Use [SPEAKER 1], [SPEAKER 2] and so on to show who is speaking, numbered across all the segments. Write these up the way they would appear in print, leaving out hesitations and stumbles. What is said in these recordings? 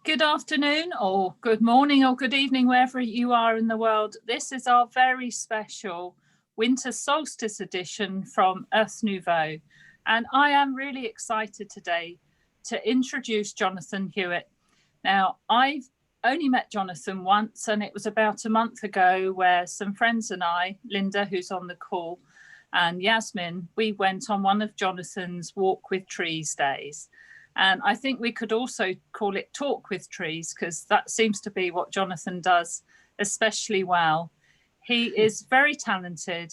[SPEAKER 1] Good afternoon or good morning or good evening, wherever you are in the world. This is our very special Winter Solstice edition from Earth Nouveau. And I am really excited today to introduce Jonathon Huet. Now, I've only met Jonathon once, and it was about a month ago where some friends and I, Linda, who's on the call, and Yasmin, we went on one of Jonathon's Walk with Trees days. And I think we could also call it Talk with Trees, because that seems to be what Jonathon does especially well. He is very talented.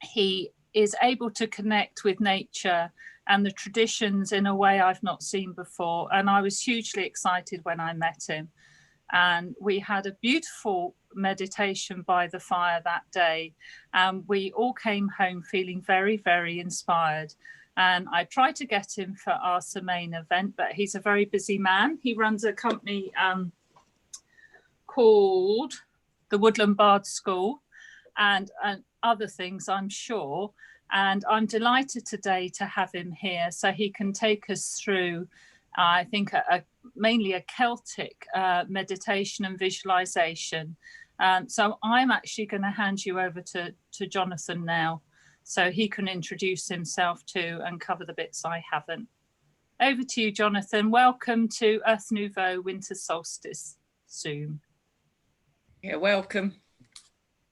[SPEAKER 1] He is able to connect with nature and the traditions in a way I've not seen before. And I was hugely excited when I met him. And we had a beautiful meditation by the fire that day. And we all came home feeling very, very inspired. And I tried to get him for our main event, but he's a very busy man. He runs a company called the Woodland Bard School and other things, I'm sure. And I'm delighted today to have him here so he can take us through, I think, mainly a Celtic meditation and visualization. So I'm actually going to hand you over to Jonathon now, so he can introduce himself too and cover the bits I haven't. Over to you, Jonathon. Welcome to Earth Nouveau Winter Solstice Zoom.
[SPEAKER 2] Yeah, welcome.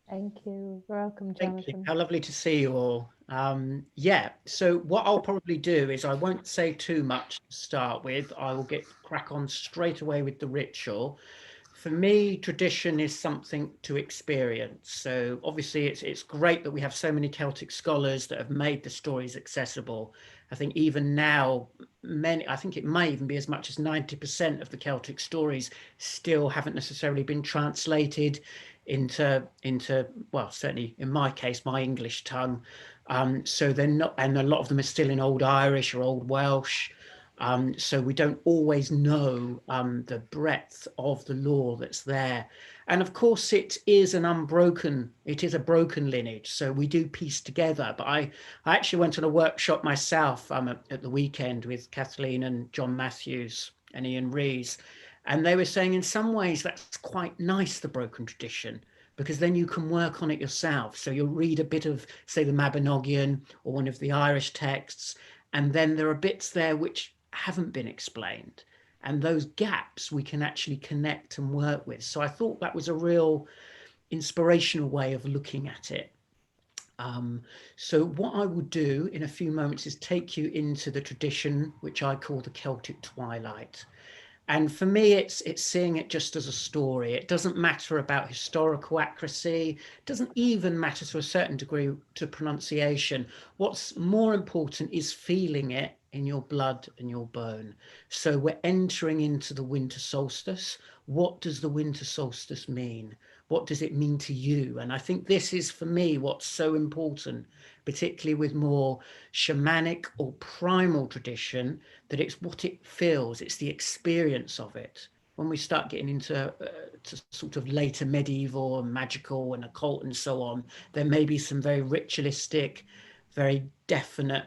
[SPEAKER 3] Thank you. Welcome, Jonathon.
[SPEAKER 4] Thank you. How lovely to see you all. Yeah, so what I'll probably do is I won't say too much to start with. I will crack on straight away with the ritual. For me, tradition is something to experience. So obviously it's great that we have so many Celtic scholars that have made the stories accessible. I think even now, I think it may even be as much as 90% of the Celtic stories still haven't necessarily been translated into well, certainly in my case, my English tongue. So they're not, and a lot of them are still in Old Irish or Old Welsh. So we don't always know the breadth of the lore that's there. And of course, it is a broken lineage. So we do piece together. But I actually went on a workshop myself at the weekend with Kathleen and John Matthews and Ian Rees. And they were saying in some ways that's quite nice, the broken tradition, because then you can work on it yourself. So you'll read a bit of, say, the Mabinogion or one of the Irish texts, and then there are bits there which haven't been explained, and those gaps we can actually connect and work with. So I thought that was a real inspirational way of looking at it. So what I will do in a few moments is take you into the tradition which I call the Celtic Twilight. And for me, it's seeing it just as a story. It doesn't matter about historical accuracy. It doesn't even matter to a certain degree to pronunciation. What's more important is feeling it in your blood and your bone. So we're entering into the winter solstice. What does the winter solstice mean? What does it mean to you? And I think this is, for me, what's so important, particularly with more shamanic or primal tradition, that it's what it feels, it's the experience of it. When we start getting into to sort of later medieval and magical and occult and so on, there may be some very ritualistic, very definite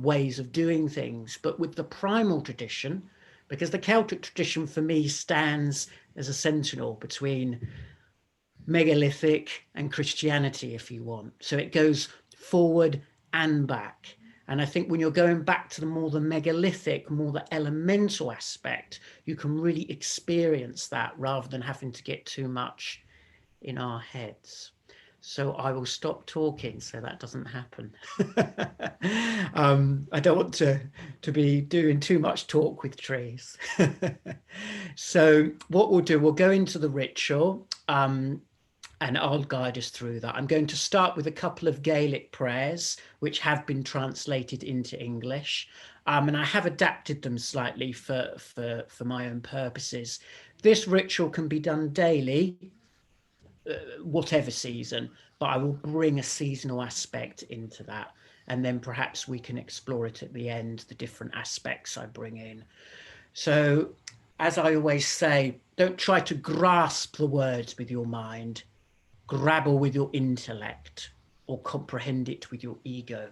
[SPEAKER 4] ways of doing things. But with the primal tradition, because the Celtic tradition for me stands as a sentinel between megalithic and Christianity, if you want. So it goes forward and back. And I think when you're going back to the megalithic, more the elemental aspect, you can really experience that rather than having to get too much in our heads. So I will stop talking so that doesn't happen. I don't want to be doing too much talk with trees. So what we'll do, we'll go into the ritual. And I'll guide us through that. I'm going to start with a couple of Gaelic prayers, which have been translated into English. And I have adapted them slightly for my own purposes. This ritual can be done daily, whatever season, but I will bring a seasonal aspect into that. And then perhaps we can explore it at the end, the different aspects I bring in. So, as I always say, don't try to grasp the words with your mind. Grapple with your intellect, or comprehend it with your ego.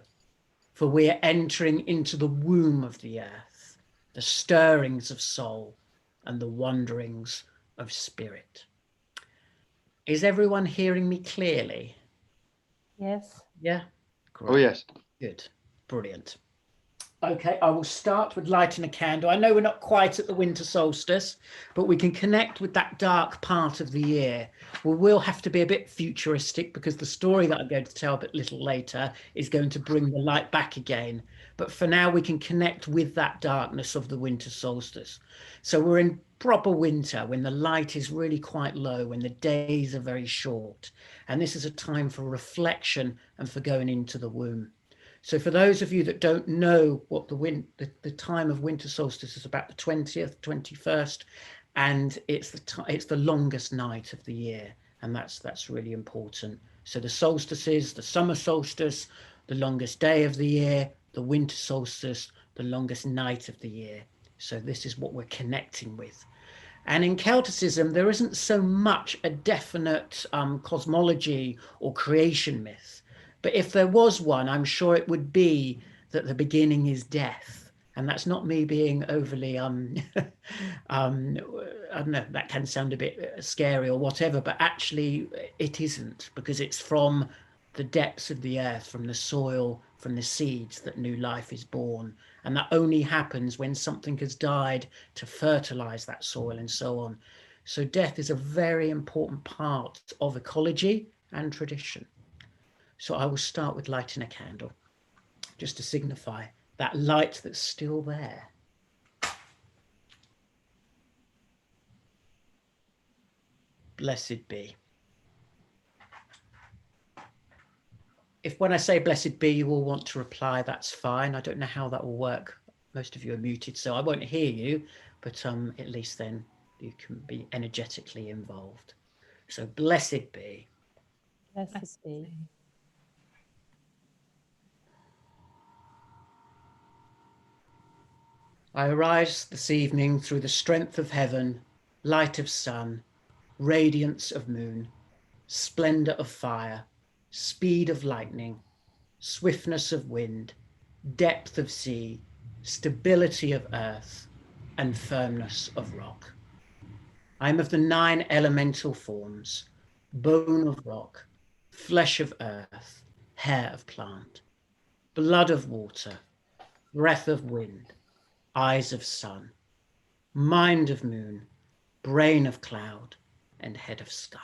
[SPEAKER 4] For we are entering into the womb of the earth, the stirrings of soul, and the wanderings of spirit. Is everyone hearing me clearly?
[SPEAKER 3] Yes.
[SPEAKER 4] Yeah?
[SPEAKER 5] Oh, yes.
[SPEAKER 4] Good. Brilliant. Okay, I will start with lighting a candle. I know we're not quite at the winter solstice, but we can connect with that dark part of the year. We will have to be a bit futuristic because the story that I'm going to tell a bit little later is going to bring the light back again. But for now, we can connect with that darkness of the winter solstice. So we're in proper winter when the light is really quite low, when the days are very short. And this is a time for reflection and for going into the womb. So for those of you that don't know what the time of winter solstice is, about the 20th, 21st, and it's the longest night of the year, and that's really important. So the solstices, the summer solstice, the longest day of the year, the winter solstice, the longest night of the year. So this is what we're connecting with. And in Celticism, there isn't so much a definite cosmology or creation myth. But if there was one, I'm sure it would be that the beginning is death. And that's not me being overly, I don't know, that can sound a bit scary or whatever, but actually it isn't, because it's from the depths of the earth, from the soil, from the seeds that new life is born. And that only happens when something has died to fertilize that soil and so on. So death is a very important part of ecology and tradition. So I will start with lighting a candle, just to signify that light that's still there. Blessed be. If when I say blessed be, you all want to reply, that's fine. I don't know how that will work. Most of you are muted, so I won't hear you, but at least then you can be energetically involved. So blessed be.
[SPEAKER 3] Blessed be.
[SPEAKER 4] I arise this evening through the strength of heaven, light of sun, radiance of moon, splendor of fire, speed of lightning, swiftness of wind, depth of sea, stability of earth, and firmness of rock. I am of the 9 elemental forms: bone of rock, flesh of earth, hair of plant, blood of water, breath of wind, eyes of sun, mind of moon, brain of cloud, and head of sky.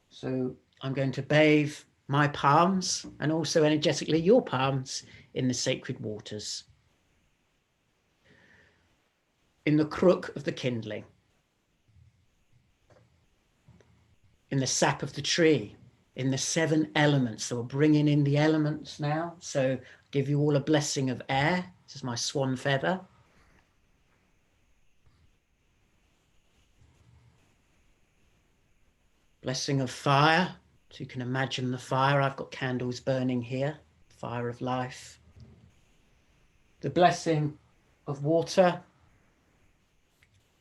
[SPEAKER 4] So I'm going to bathe my palms and also energetically your palms in the sacred waters, in the crook of the kindling, in the sap of the tree, in the 7 elements. So we're bringing in the elements now. So I'll give you all a blessing of air. This is my swan feather. Blessing of fire. So you can imagine the fire. I've got candles burning here. Fire of life. The blessing of water.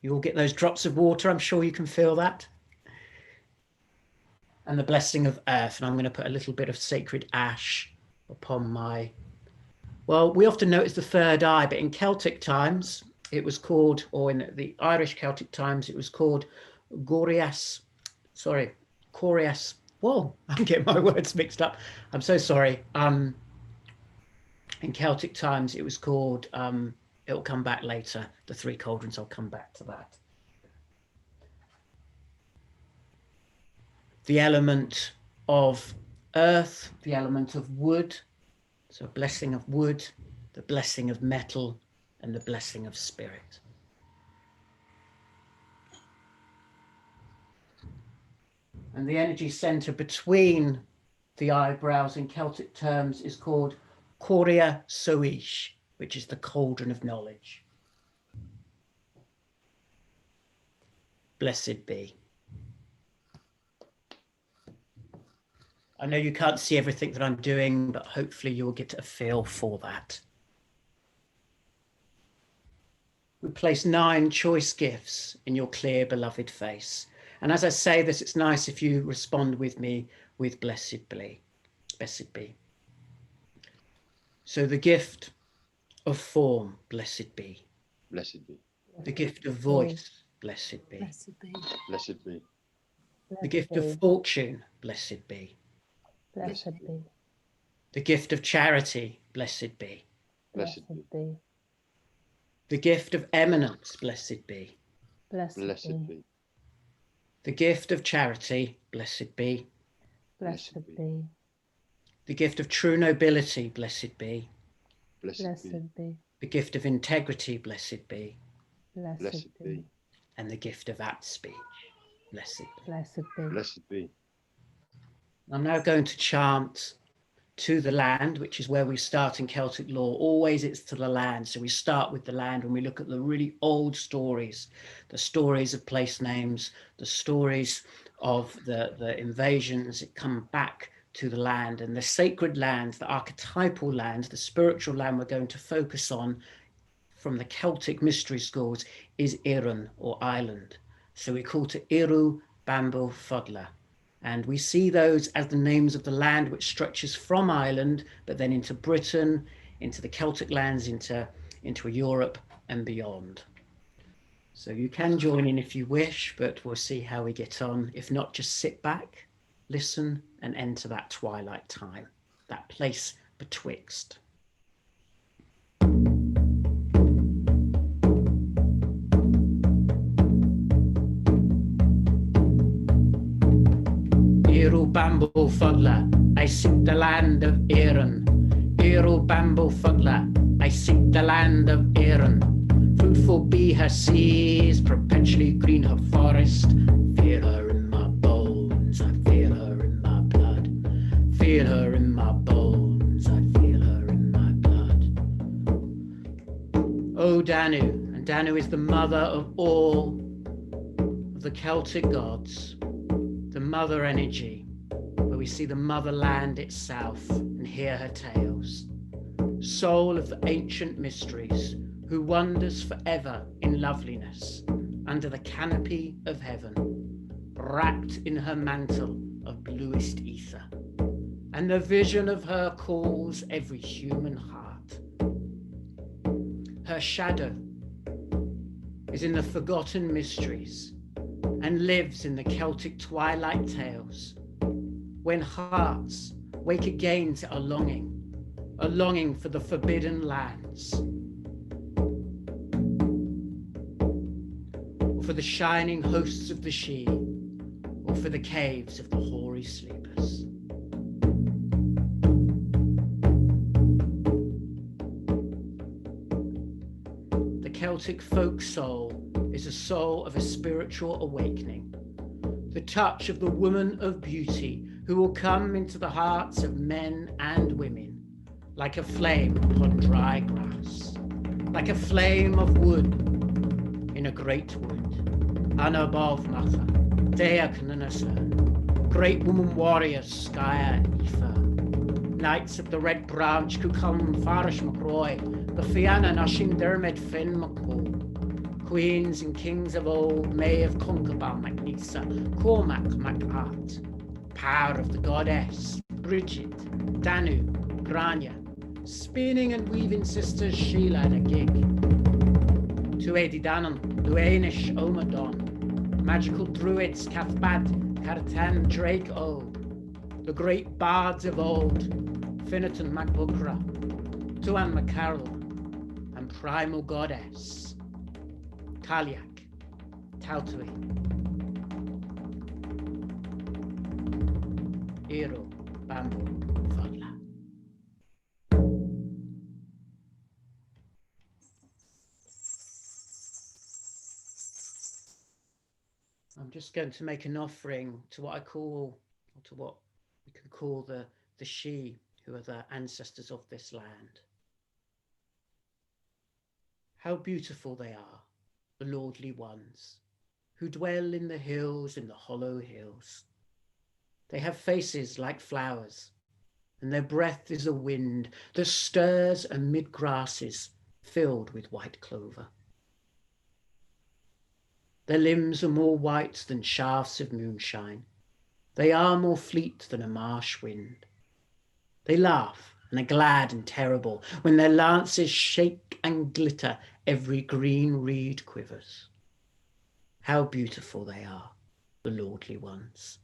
[SPEAKER 4] You all get those drops of water. I'm sure you can feel that. And the blessing of earth. And I'm going to put a little bit of sacred ash upon my... Well, we often know it's the third eye, but in Celtic times, it was called, or in the Irish Celtic times, it was called Corias. Whoa, I'm getting my words mixed up. I'm so sorry. In Celtic times, it was called, it'll come back later, the 3 cauldrons, I'll come back to that. The element of earth, the element of wood, so blessing of wood, the blessing of metal, and the blessing of spirit. And the energy center between the eyebrows in Celtic terms is called Coria Soish, which is the cauldron of knowledge. Blessed be. I know you can't see everything that I'm doing, but hopefully you'll get a feel for that. We place 9 choice gifts in your clear, beloved face. And as I say this, it's nice if you respond with me with blessed be. Blessed be. So the gift of form, blessed be.
[SPEAKER 5] Blessed be.
[SPEAKER 4] The gift of voice, blessed be.
[SPEAKER 1] Blessed be.
[SPEAKER 5] Blessed be.
[SPEAKER 4] The gift of fortune, blessed be.
[SPEAKER 3] Blessed be.
[SPEAKER 4] The gift of charity, blessed be.
[SPEAKER 3] Blessed be.
[SPEAKER 4] The gift of eminence, blessed be.
[SPEAKER 3] Blessed
[SPEAKER 5] Blessed
[SPEAKER 3] be.
[SPEAKER 5] be.
[SPEAKER 4] The gift of charity, blessed be.
[SPEAKER 3] Blessed be.
[SPEAKER 4] The gift of true nobility, blessed be.
[SPEAKER 5] Blessed be.
[SPEAKER 3] Blessed be.
[SPEAKER 4] The gift of integrity, blessed be.
[SPEAKER 3] Blessed be.
[SPEAKER 4] And the gift of apt speech, blessed be.
[SPEAKER 3] Blessed be.
[SPEAKER 5] Blessed be.
[SPEAKER 4] I'm now going to chant to the land, which is where we start in Celtic lore. Always it's to the land. So we start with the land when we look at the really old stories, the stories of place names, the stories of the invasions. It come back to the land, and the sacred land, the archetypal land, the spiritual land we're going to focus on from the Celtic mystery schools is Éireann, or island. So we call to Iru Bamboo Fodla. And we see those as the names of the land which stretches from Ireland, but then into Britain, into the Celtic lands, into Europe and beyond. So you can join in if you wish, but we'll see how we get on. If not, just sit back, listen, and enter that twilight time, that place betwixt. Iru Bamboo Fodla, I seek the land of Éireann. Iru Bamboo Fodla, I seek the land of Éireann. Fruitful be her seas, perpetually green her forest. Feel her in my bones, I feel her in my blood. Feel her in my bones, I feel her in my blood. O Danu, and Danu is the mother of all of the Celtic gods. The mother energy, where we see the motherland itself and hear her tales. Soul of the ancient mysteries, who wanders forever in loveliness under the canopy of heaven, wrapped in her mantle of bluest ether. And the vision of her calls every human heart. Her shadow is in the forgotten mysteries, and lives in the Celtic twilight tales, when hearts wake again to a longing for the forbidden lands, or for the shining hosts of the Sidhe, or for the caves of the hoary sleepers. The Celtic folk soul is a soul of a spiritual awakening, the touch of the woman of beauty who will come into the hearts of men and women like a flame upon dry grass, like a flame of wood in a great wood. Anna above Matha, Dea Canunasa, great woman warriors, Skya and Aoife, knights of the red branch who come Farish MacRoy, the Fianna Nashin Dermot Finn MacCool, queens and kings of old, May of Concobar Macnisa, Cormac Macart, power of the goddess, Bridget, Danu, Grania, spinning and weaving sisters Sheila and a gig, Tuedi Danon, Luanish Omadon, magical druids Cathbad, Cartan Drake O, the great bards of old, Finneton MacBukra, Tuan MacCarroll, and primal goddess, Kaliak, Tautui, Iru Bamboo Fodla. I'm just going to make an offering to what I call, or to what we can call the Sidhe, who are the ancestors of this land. How beautiful they are, the lordly ones, who dwell in the hills, in the hollow hills. They have faces like flowers, and their breath is a wind that stirs amid grasses filled with white clover. Their limbs are more white than shafts of moonshine. They are more fleet than a marsh wind. They laugh and are glad and terrible when their lances shake and glitter every green reed quivers. How beautiful they are, the lordly ones,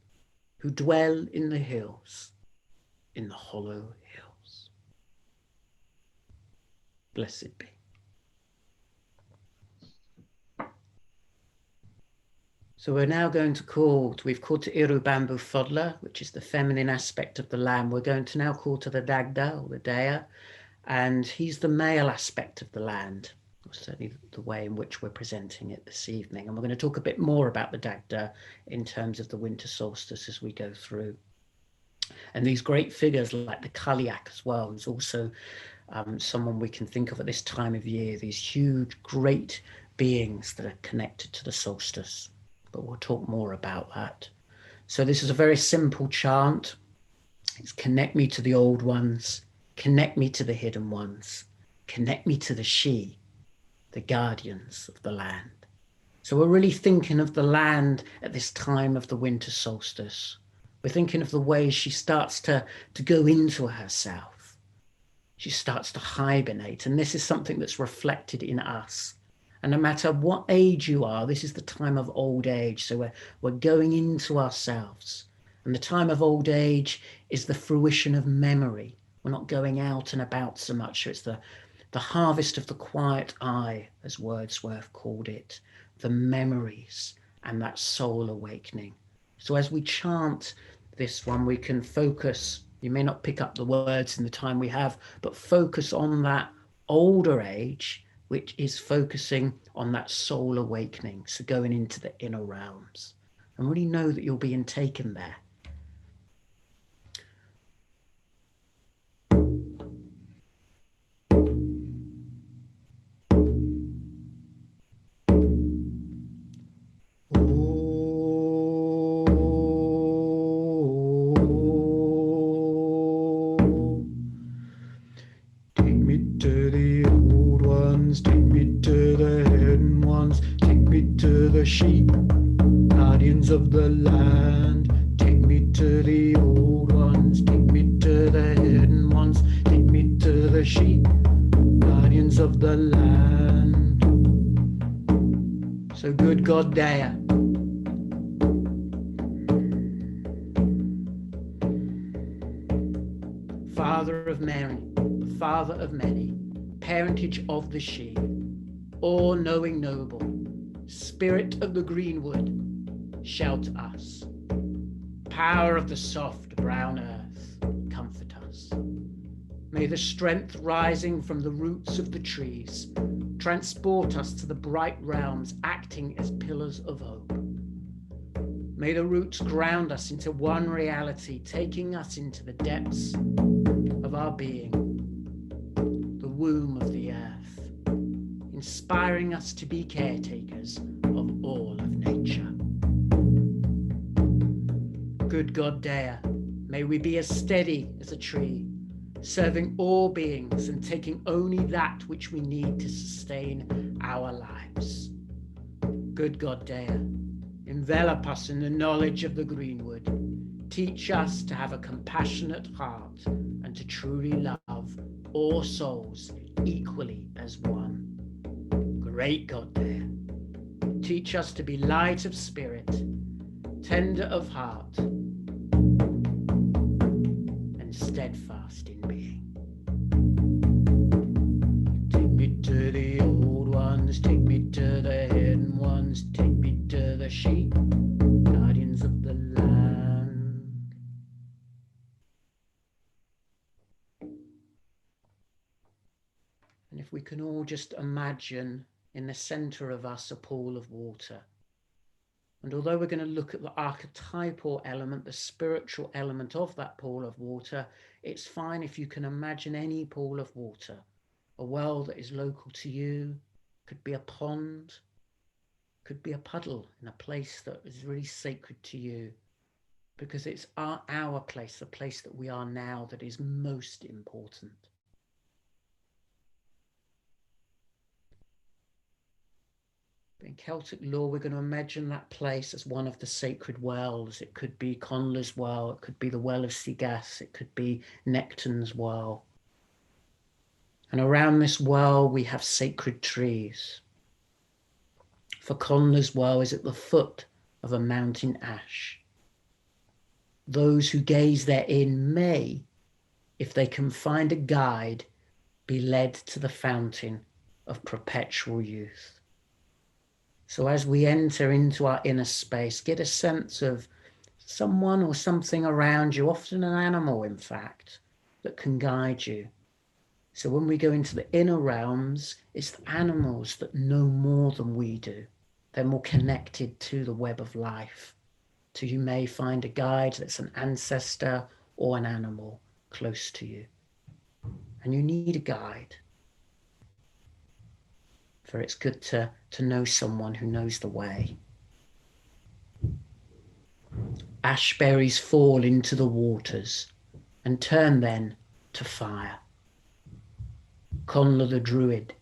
[SPEAKER 4] who dwell in the hills, in the hollow hills. Blessed be. So we're now going to call, we've called to Iru Bamboo Fodler, which is the feminine aspect of the lamb. We're going to now call to the Dagda, or the Dea, and he's the male aspect of the land, or certainly the way in which we're presenting it this evening. And we're going to talk a bit more about the Dagda in terms of the winter solstice as we go through. And these great figures like the Kaliak as well is also someone we can think of at this time of year, these huge, great beings that are connected to the solstice. But we'll talk more about that. So this is a very simple chant. It's connect me to the old ones, connect me to the hidden ones, connect me to the she, the guardians of the land. So we're really thinking of the land at this time of the winter solstice. We're thinking of the ways she starts to go into herself. She starts to hibernate, and this is something that's reflected in us. And no matter what age you are, this is the time of old age. So we're going into ourselves. And the time of old age is the fruition of memory. We're not going out and about so much. So it's the harvest of the quiet eye, as Wordsworth called it, the memories and that soul awakening. So as we chant this one, we can focus. You may not pick up the words in the time we have, but focus on that older age, which is focusing on that soul awakening, so going into the inner realms, and really know that you're being taken there. Sheep, guardians of the land, take me to the old ones, take me to the hidden ones, take me to the sheep, guardians of the land. So good God Dea, Father of Mary, the Father of many, parentage of the she, all-knowing noble, Spirit of the greenwood, shelter us. Power of the soft brown earth, comfort us. May the strength rising from the roots of the trees transport us to the bright realms, acting as pillars of hope. May the roots ground us into one reality, taking us into the depths of our being, the womb of the earth, inspiring us to be caretakers of all of nature. Good God Dea, may we be as steady as a tree, serving all beings and taking only that which we need to sustain our lives. Good God Dea, envelop us in the knowledge of the greenwood. Teach us to have a compassionate heart and to truly love all souls equally as one. Great God Dea, teach us to be light of spirit, tender of heart, and steadfast in being. Take me to the old ones, take me to the hidden ones, take me to the sheep, guardians of the land. And if we can all just imagine in the center of us a pool of water. And although we're going to look at the archetypal element, the spiritual element of that pool of water, it's fine if you can imagine any pool of water, a well that is local to you, could be a pond, could be a puddle in a place that is really sacred to you, because it's our place, the place that we are now, that is most important. In Celtic lore, we're going to imagine that place as one of the sacred wells. It could be Conla's well, it could be the well of Sigas, it could be Nectan's well. And around this well, we have sacred trees. For Connla's well is at the foot of a mountain ash. Those who gaze therein may, if they can find a guide, be led to the fountain of perpetual youth. So as we enter into our inner space, get a sense of someone or something around you, often an animal, in fact, that can guide you. So when we go into the inner realms, it's the animals that know more than we do. They're more connected to the web of life. So you may find a guide that's an ancestor or an animal close to you. And you need a guide. For it's good to know someone who knows the way. Ash berries fall into the waters and turn then to fire. Connla the Druid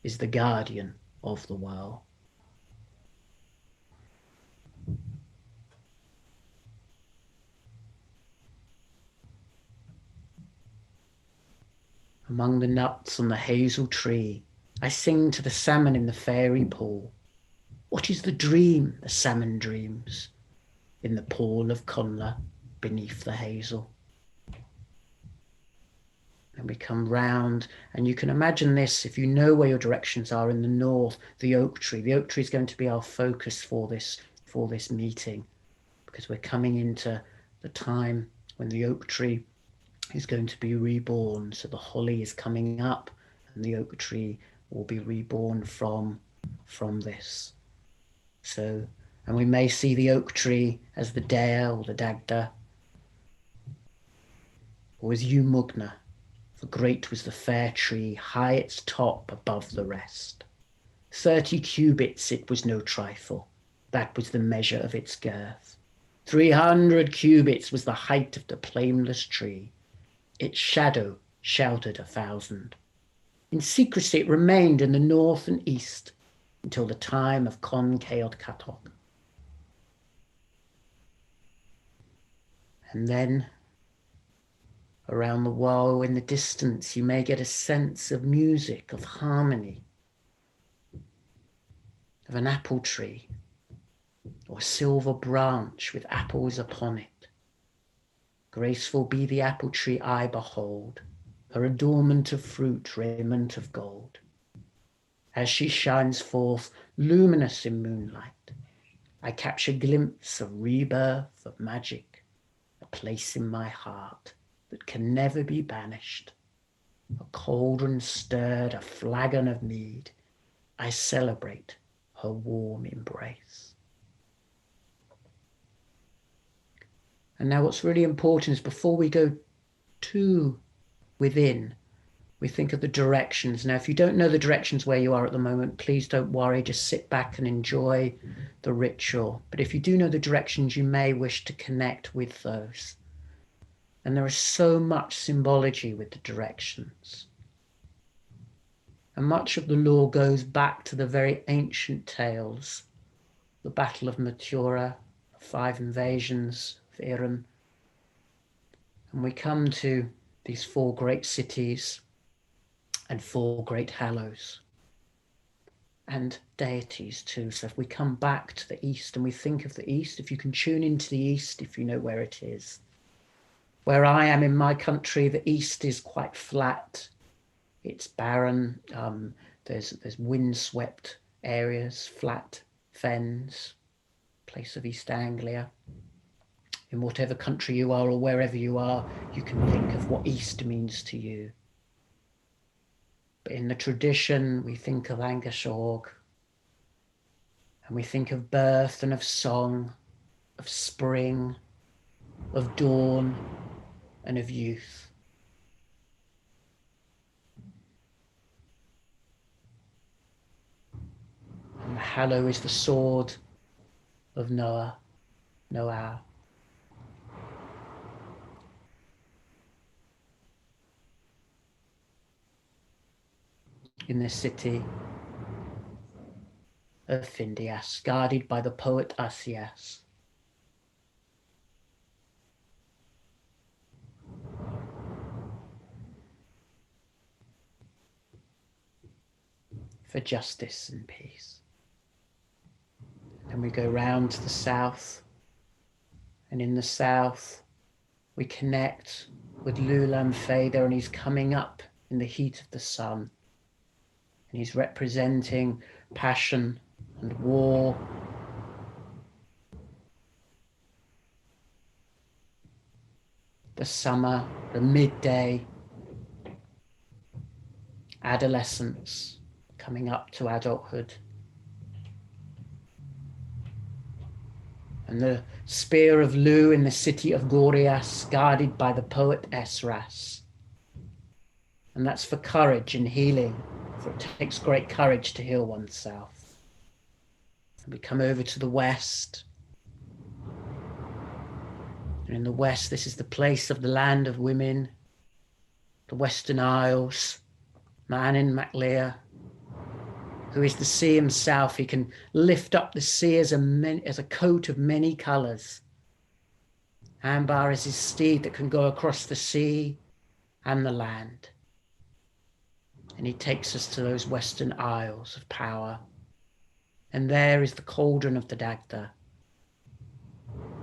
[SPEAKER 4] is the guardian of the well. Among the nuts on the hazel tree, I sing to the salmon in the fairy pool. What is the dream the salmon dreams in the pool of Connla beneath the hazel? And we come round, and you can imagine this, if you know where your directions are in the north, the oak tree. The oak tree is going to be our focus for this meeting, because we're coming into the time when the oak tree is going to be reborn. So the holly is coming up, and the oak tree will be reborn from this. So, and we may see the oak tree as the dare or the dagda, or as Umugna. For great was the fair tree, high its top above the rest. 30 cubits it was no trifle, that was the measure of its girth. 300 cubits was the height of the flameless tree. Its shadow shouted 1,000. In secrecy it remained in the north and east until the time of Con Caod Catok. And then around the well in the distance, you may get a sense of music, of harmony, of an apple tree or a silver branch with apples upon it. Graceful be the apple tree I behold, her adornment of fruit, raiment of gold. As she shines forth, luminous in moonlight, I catch a glimpse of rebirth, of magic, a place in my heart that can never be banished. A cauldron stirred, a flagon of mead, I celebrate her warm embrace. And now what's really important is before we go too within, we think of the directions. Now, if you don't know the directions where you are at the moment, please don't worry, just sit back and enjoy the ritual. But if you do know the directions, you may wish to connect with those. And there is so much symbology with the directions. And much of the lore goes back to the very ancient tales. The Battle of Matura, the 5 invasions of Erin. And we come to these 4 great cities and 4 great hallows. And deities too. So if we come back to the east and we think of the east, if you can tune into the east, if you know where it is. Where I am in my country, the east is quite flat. It's barren. There's windswept areas, flat fens, place of East Anglia. In whatever country you are or wherever you are, you can think of what east means to you. But in the tradition, we think of Angashaug, and we think of birth and of song, of spring, of dawn, and of youth. And the hallow is the sword of Noah. In the city of Findias, guarded by the poet Asias. for justice and peace. And we go round to the south, and in the south we connect with Lulam Fader, and he's coming up in the heat of the sun, and he's representing passion and war, the summer, the midday, adolescence coming up to adulthood. And the spear of Lu in the city of Gorias, guarded by the poet Esras. And that's for courage and healing, for it takes great courage to heal oneself. And we come over to the west. And in the west, this is the place of the land of women, the Western Isles, Manin Maclear, who is the sea himself. He can lift up the sea as a coat of many colours. Ambar is his steed that can go across the sea and the land. And he takes us to those Western Isles of power. And there is the cauldron of the Dagda,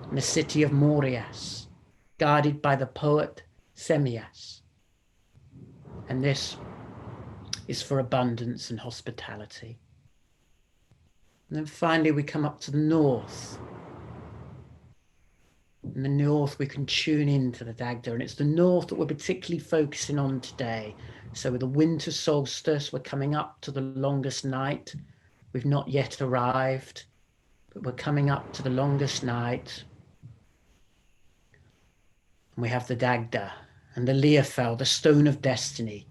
[SPEAKER 4] and the city of Morias, guarded by the poet Semias. And this is for abundance and hospitality. And then finally we come up to the north. In the north we can tune into the Dagda, and it's the north that we're particularly focusing on today. So with the winter solstice, we're coming up to the longest night. We've not yet arrived, but we're coming up to the longest night. And we have the Dagda and the Leofel, the stone of destiny,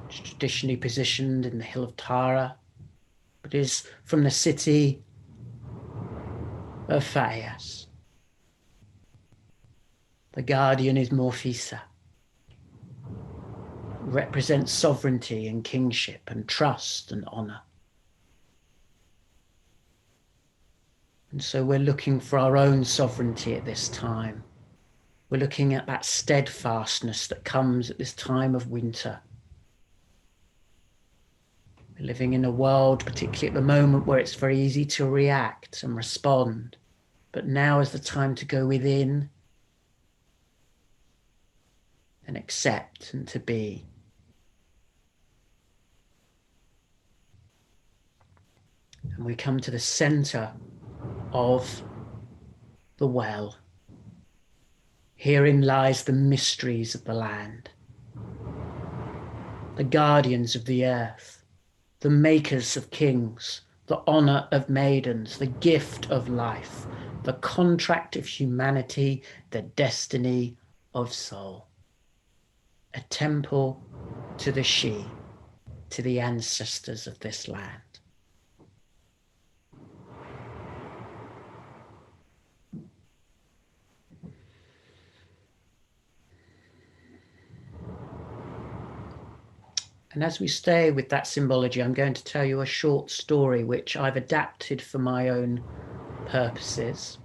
[SPEAKER 4] traditionally positioned in the hill of Tara, but is from the city of Phaeas. The guardian is Morphisa, represents sovereignty and kingship and trust and honor. And so we're looking for our own sovereignty at this time. We're looking at that steadfastness that comes at this time of winter. We're living in a world, particularly at the moment, where it's very easy to react and respond. But now is the time to go within and accept and to be. And we come to the center of the well. Herein lies the mysteries of the land, the guardians of the earth, the makers of kings, the honor of maidens, the gift of life, the contract of humanity, the destiny of soul. A temple to the She, to the ancestors of this land. And as we stay with that symbology, I'm going to tell you a short story which I've adapted for my own purposes.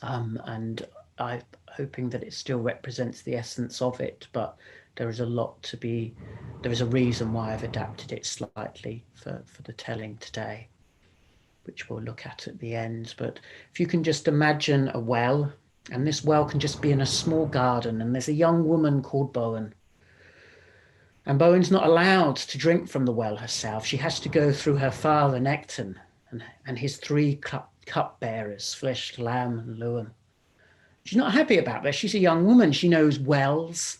[SPEAKER 4] And I'm hoping that it still represents the essence of it, but there is a reason why I've adapted it slightly for the telling today, which we'll look at the end. But if you can just imagine a well, and this well can just be in a small garden, and there's a young woman called Bowen. And Bowen's not allowed to drink from the well herself. She has to go through her father, Necton, and his 3 cup-bearers, Flesh, Lamb, and Lewin. She's not happy about this. She's a young woman. She knows wells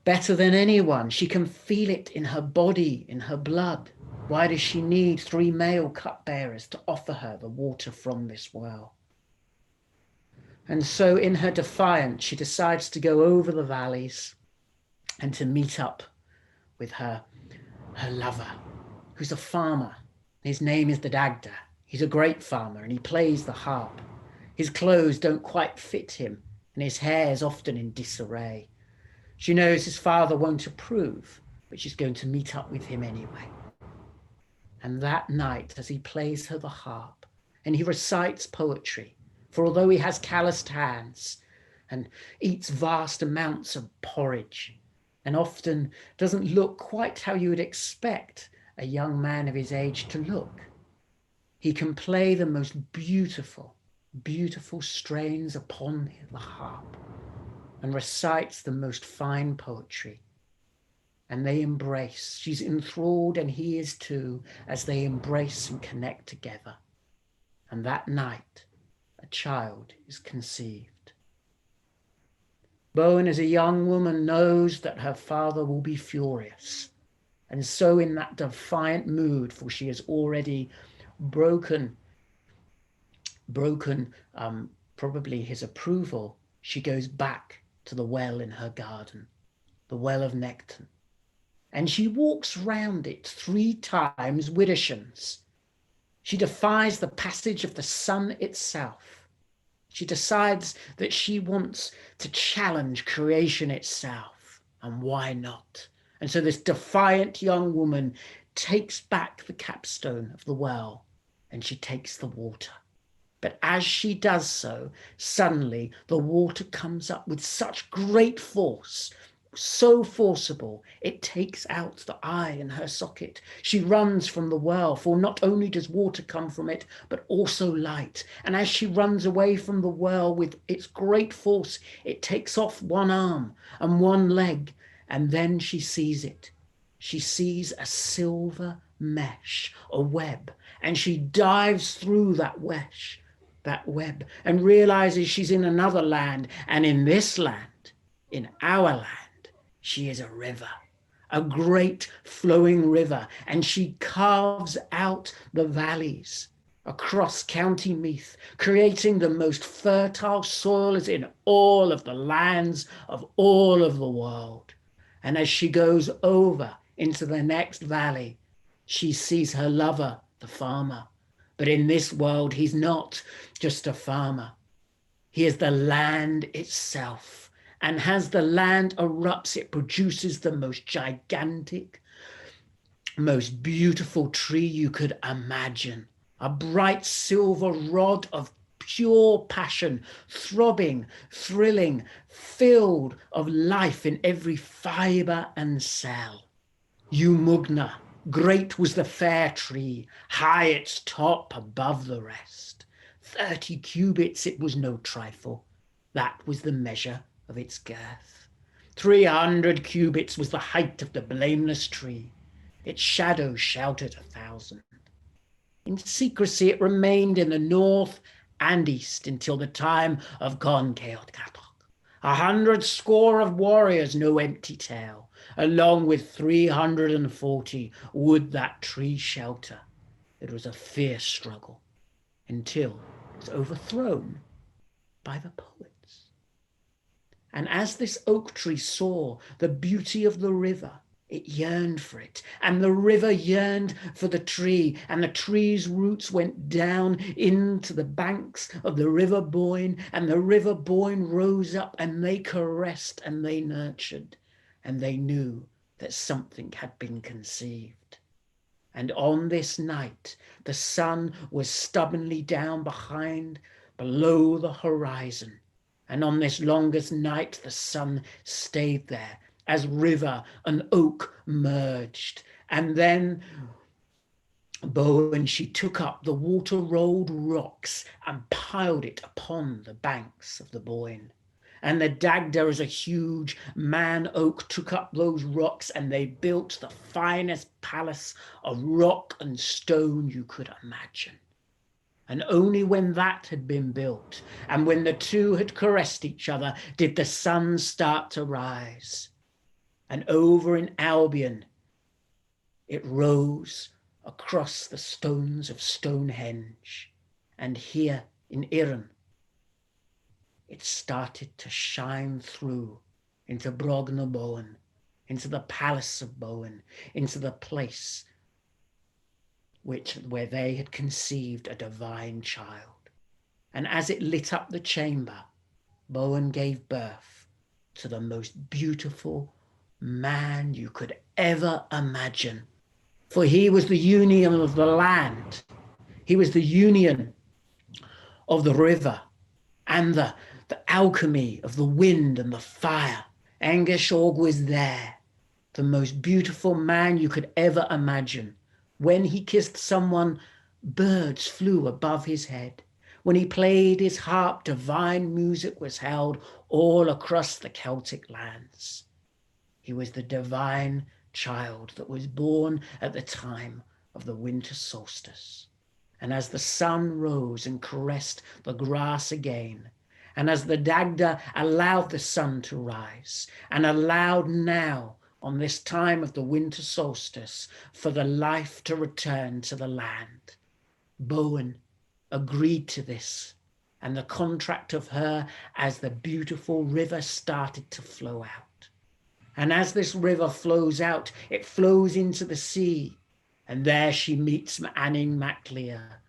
[SPEAKER 4] better than anyone. She can feel it in her body, in her blood. Why does she need 3 male cup-bearers to offer her the water from this well? And so in her defiance, she decides to go over the valleys and to meet up with her lover, who's a farmer. His name is the Dagda. He's a great farmer and he plays the harp. His clothes don't quite fit him and his hair is often in disarray. She knows his father won't approve, but she's going to meet up with him anyway. And that night, as he plays her the harp and he recites poetry, for although he has calloused hands and eats vast amounts of porridge, and often doesn't look quite how you would expect a young man of his age to look. He can play the most beautiful, beautiful strains upon the harp and recites the most fine poetry. And they embrace. She's enthralled, and he is too, as they embrace and connect together. And that night, a child is conceived. Bowen, as a young woman, knows that her father will be furious. And so in that defiant mood, for she has already broken probably his approval, she goes back to the well in her garden, the well of Necton. And she walks round it 3 times widdershins. She defies the passage of the sun itself. She decides that she wants to challenge creation itself, and why not? And so this defiant young woman takes back the capstone of the well, and she takes the water. But as she does so, suddenly the water comes up with such great force, so forcible, it takes out the eye in her socket. She runs from the well, for not only does water come from it, but also light. And as she runs away from the well with its great force, it takes off one arm and one leg, and then she sees it. She sees a silver mesh, a web, and she dives through that web, and realizes she's in another land, and in this land, in our land, she is a river, a great flowing river, and she carves out the valleys across County Meath, creating the most fertile soils in all of the lands of all of the world. And as she goes over into the next valley, she sees her lover, the farmer. But in this world, he's not just a farmer. He is the land itself. And as the land erupts, it produces the most gigantic, most beautiful tree you could imagine. A bright silver rod of pure passion, throbbing, thrilling, filled of life in every fibre and cell. Umugna, great was the fair tree, high its top above the rest. 30 cubits, it was no trifle. That was the measure of its girth. 300 cubits was the height of the blameless tree. Its shadow shouted 1,000. In secrecy it remained in the north and east until the time of Con Ceolcathach. 100 score of warriors, no empty tale, along with 340 would that tree shelter. It was a fierce struggle until it was overthrown by the poets. And as this oak tree saw the beauty of the river, it yearned for it, and the river yearned for the tree, and the tree's roots went down into the banks of the river Boyne, and the river Boyne rose up, and they caressed and they nurtured, and they knew that something had been conceived. And on this night, the sun was stubbornly down below the horizon. And on this longest night, the sun stayed there as river and oak merged. And then Bowen, she took up the water-rolled rocks and piled it upon the banks of the Boyne. And the Dagda, as a huge man oak, took up those rocks, and they built the finest palace of rock and stone you could imagine. And only when that had been built, and when the two had caressed each other, did the sun start to rise. And over in Albion, it rose across the stones of Stonehenge. And here in Irren, it started to shine through into Brogna Bowen, into the palace of Bowen, into the place where they had conceived a divine child. And as it lit up the chamber, Bowen gave birth to the most beautiful man you could ever imagine. For he was the union of the land. He was the union of the river and the alchemy of the wind and the fire. Aengistorg was there, the most beautiful man you could ever imagine. When he kissed someone, birds flew above his head. When he played his harp, divine music was held all across the Celtic lands. He was the divine child that was born at the time of the winter solstice. And as the sun rose and caressed the grass again, and as the Dagda allowed the sun to rise, and allowed now on this time of the winter solstice for the life to return to the land, Bowen agreed to this, and the contract of her as the beautiful river started to flow out. And as this river flows out, it flows into the sea, and there she meets Anning MacLear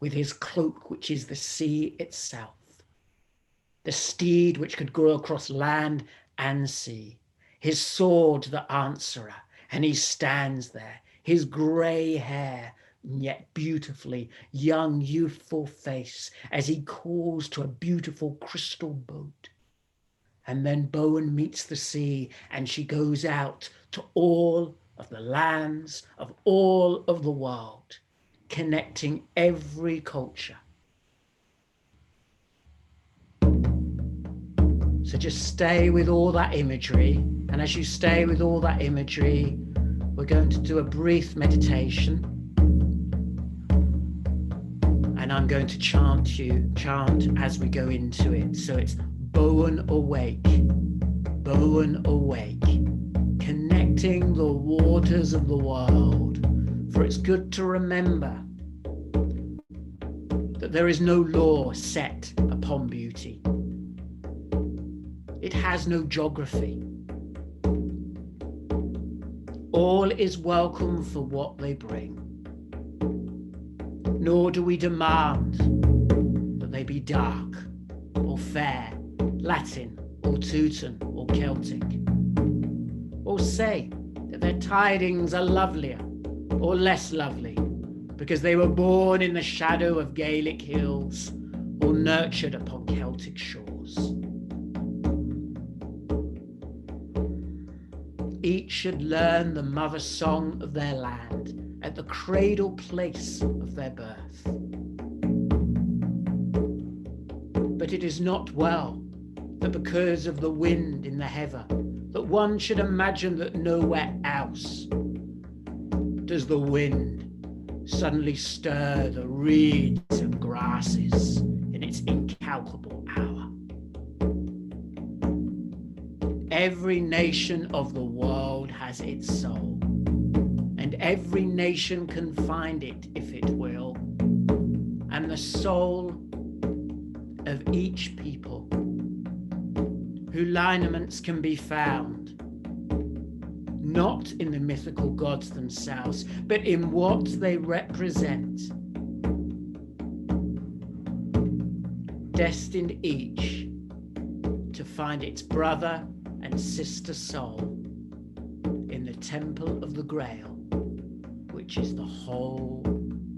[SPEAKER 4] with his cloak, which is the sea itself, the steed which could go across land and sea, his sword the answerer, and he stands there, his grey hair, yet beautifully young, youthful face, as he calls to a beautiful crystal boat. And then Bowen meets the sea, and she goes out to all of the lands of all of the world, connecting every culture. So just stay with all that imagery. And as you stay with all that imagery, we're going to do a brief meditation. And I'm going to chant as we go into it. So it's Bowen awake, Bowen awake, connecting the waters of the world. For it's good to remember that there is no law set upon beauty. It has no geography. All is welcome for what they bring. Nor do we demand that they be dark or fair, Latin or Teuton or Celtic, or say that their tidings are lovelier or less lovely because they were born in the shadow of Gaelic hills or nurtured upon Celtic shores. Each should learn the mother song of their land at the cradle place of their birth. But it is not well that because of the wind in the heaven, that one should imagine that nowhere else does the wind suddenly stir the reeds and grasses in its incalculable hour. Every nation of the world has its soul, and every nation can find it if it will. And the soul of each people, whose lineaments can be found, not in the mythical gods themselves, but in what they represent, destined each to find its brother and sister soul in the temple of the Grail, which is the whole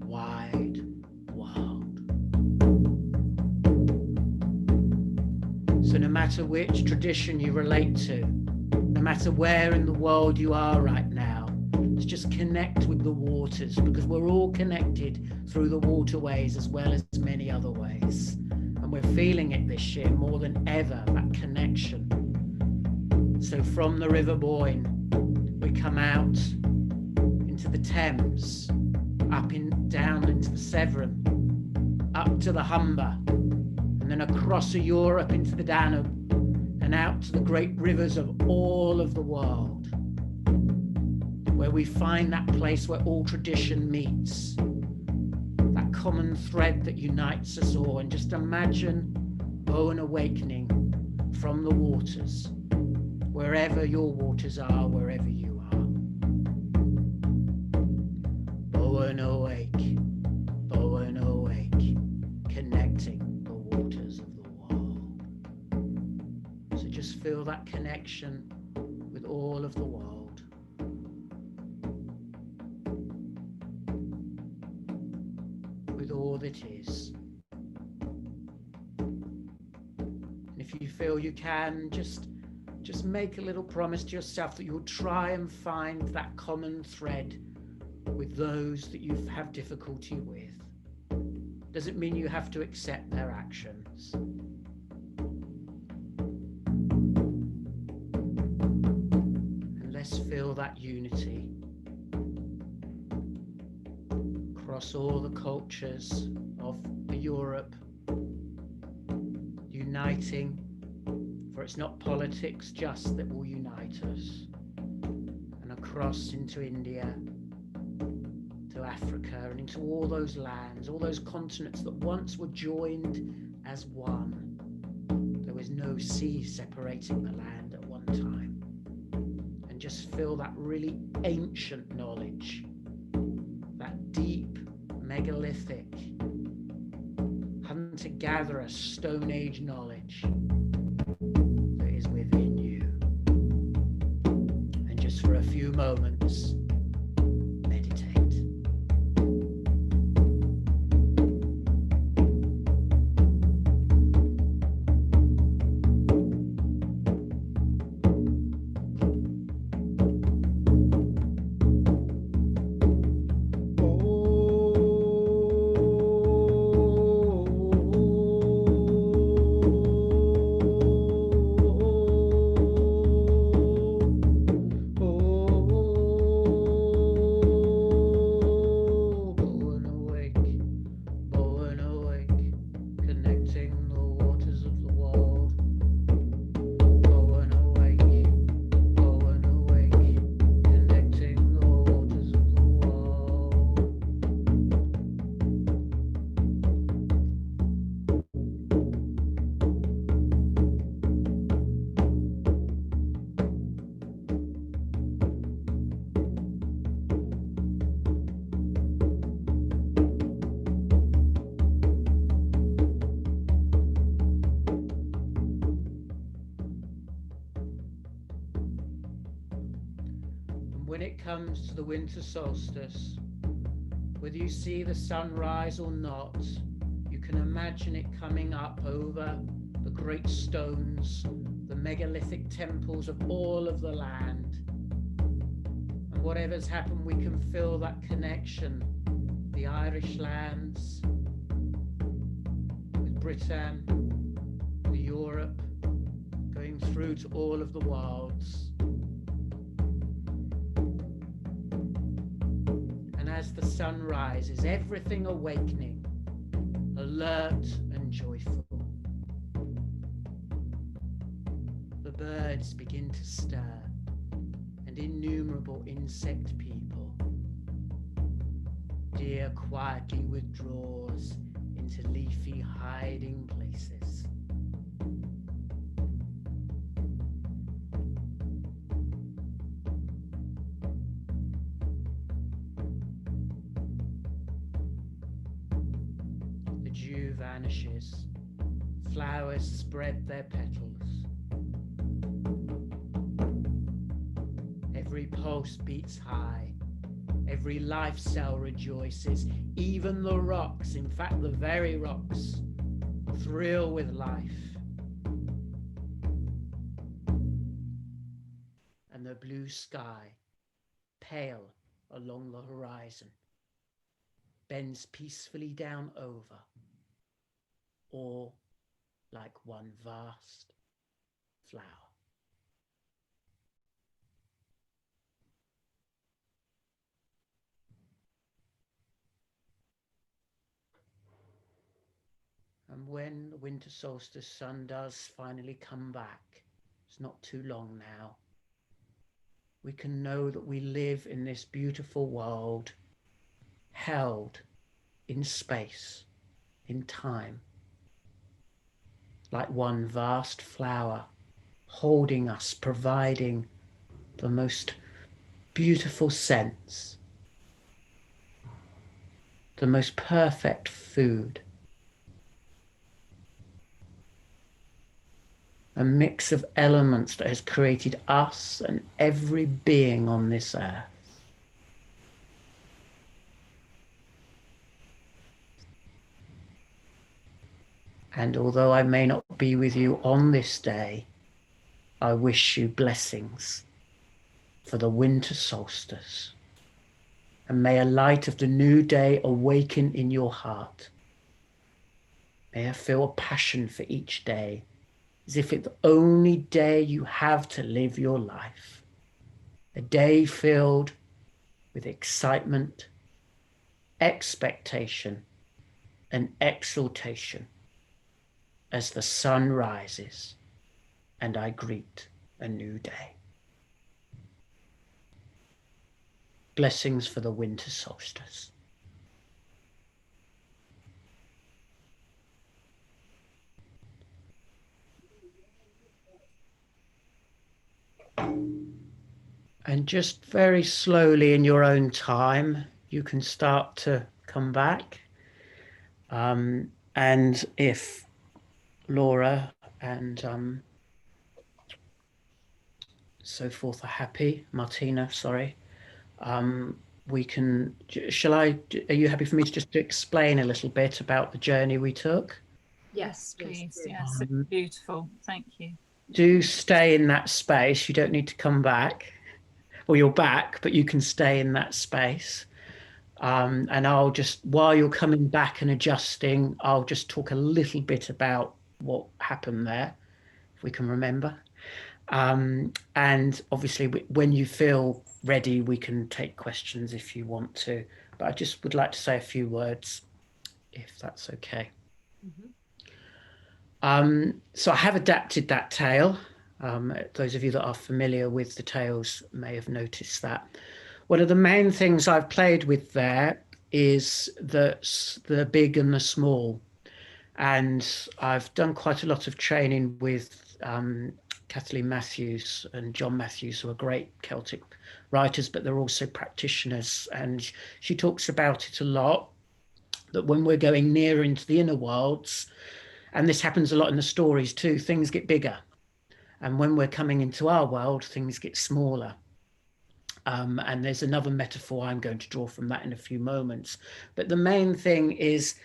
[SPEAKER 4] wide world. So no matter which tradition you relate to, no matter where in the world you are right now, let's just connect with the waters, because we're all connected through the waterways as well as many other ways. And we're feeling it this year more than ever, that connection. So from the River Boyne, we come out into the Thames, down into the Severn, up to the Humber, and then across Europe into the Danube, and out to the great rivers of all of the world, where we find that place where all tradition meets, that common thread that unites us all. And just imagine Bowen awakening from the waters, wherever your waters are, wherever you are. Bowen awake, connecting the waters of the world. So just feel that connection with all of the world. With all that is. And if you feel you can, just just make a little promise to yourself that you'll try and find that common thread with those that you have difficulty with. Doesn't mean you have to accept their actions. And let's feel that unity across all the cultures of Europe, uniting, for it's not politics just that will unite us, and across into India, to Africa, and into all those lands, all those continents that once were joined as one. There was no sea separating the land at one time. And just feel that really ancient knowledge, that deep megalithic hunter-gatherer Stone Age knowledge that is within you. And just for a few moments, meditate. When it comes to the winter solstice, whether you see the sunrise or not, you can imagine it coming up over the great stones, the megalithic temples of all of the land. And whatever's happened, we can feel that connection. The Irish lands with Britain, the Europe, going through to all of the wilds. As the sun rises, everything awakening, alert and joyful. The birds begin to stir, and innumerable insect people. Deer quietly withdraws into leafy hiding places. Vanishes, flowers spread their petals. Every pulse beats high, every life cell rejoices, even the rocks, in fact the very rocks, thrill with life. And the blue sky, pale along the horizon, bends peacefully down over, all like one vast flower. And when the winter solstice sun does finally come back, it's not too long now, we can know that we live in this beautiful world, held in space, in time, like one vast flower, holding us, providing the most beautiful scents, the most perfect food, a mix of elements that has created us and every being on this earth. And although I may not be with you on this day, I wish you blessings for the winter solstice, and may a light of the new day awaken in your heart. May I feel a passion for each day, as if it's the only day you have to live your life. A day filled with excitement, expectation, and exaltation as the sun rises and I greet a new day. Blessings for the winter solstice. And just very slowly in your own time, you can start to come back. And if Laura and so forth are happy, Martina, sorry, we can, are you happy for me to just explain a little bit about the journey we took?
[SPEAKER 1] Yes, please. Yes, beautiful. Thank you.
[SPEAKER 4] Do stay in that space. You don't need to come back. Well, you're back, but you can stay in that space. And I'll just, while you're coming back and adjusting, I'll just talk a little bit about what happened there, if we can remember. And obviously, when you feel ready, we can take questions if you want to. But I just would like to say a few words, if that's okay. So I have adapted that tale. Those of you that are familiar with the tales may have noticed that. One of the main things I've played with there is the big and the small. And I've done quite a lot of training with Kathleen Matthews and John Matthews, who are great Celtic writers, but they're also practitioners. And she talks about it a lot, that when we're going nearer into the inner worlds, and this happens a lot in the stories too, things get bigger. And when we're coming into our world, things get smaller. And there's another metaphor I'm going to draw from that in a few moments. But the main thing is,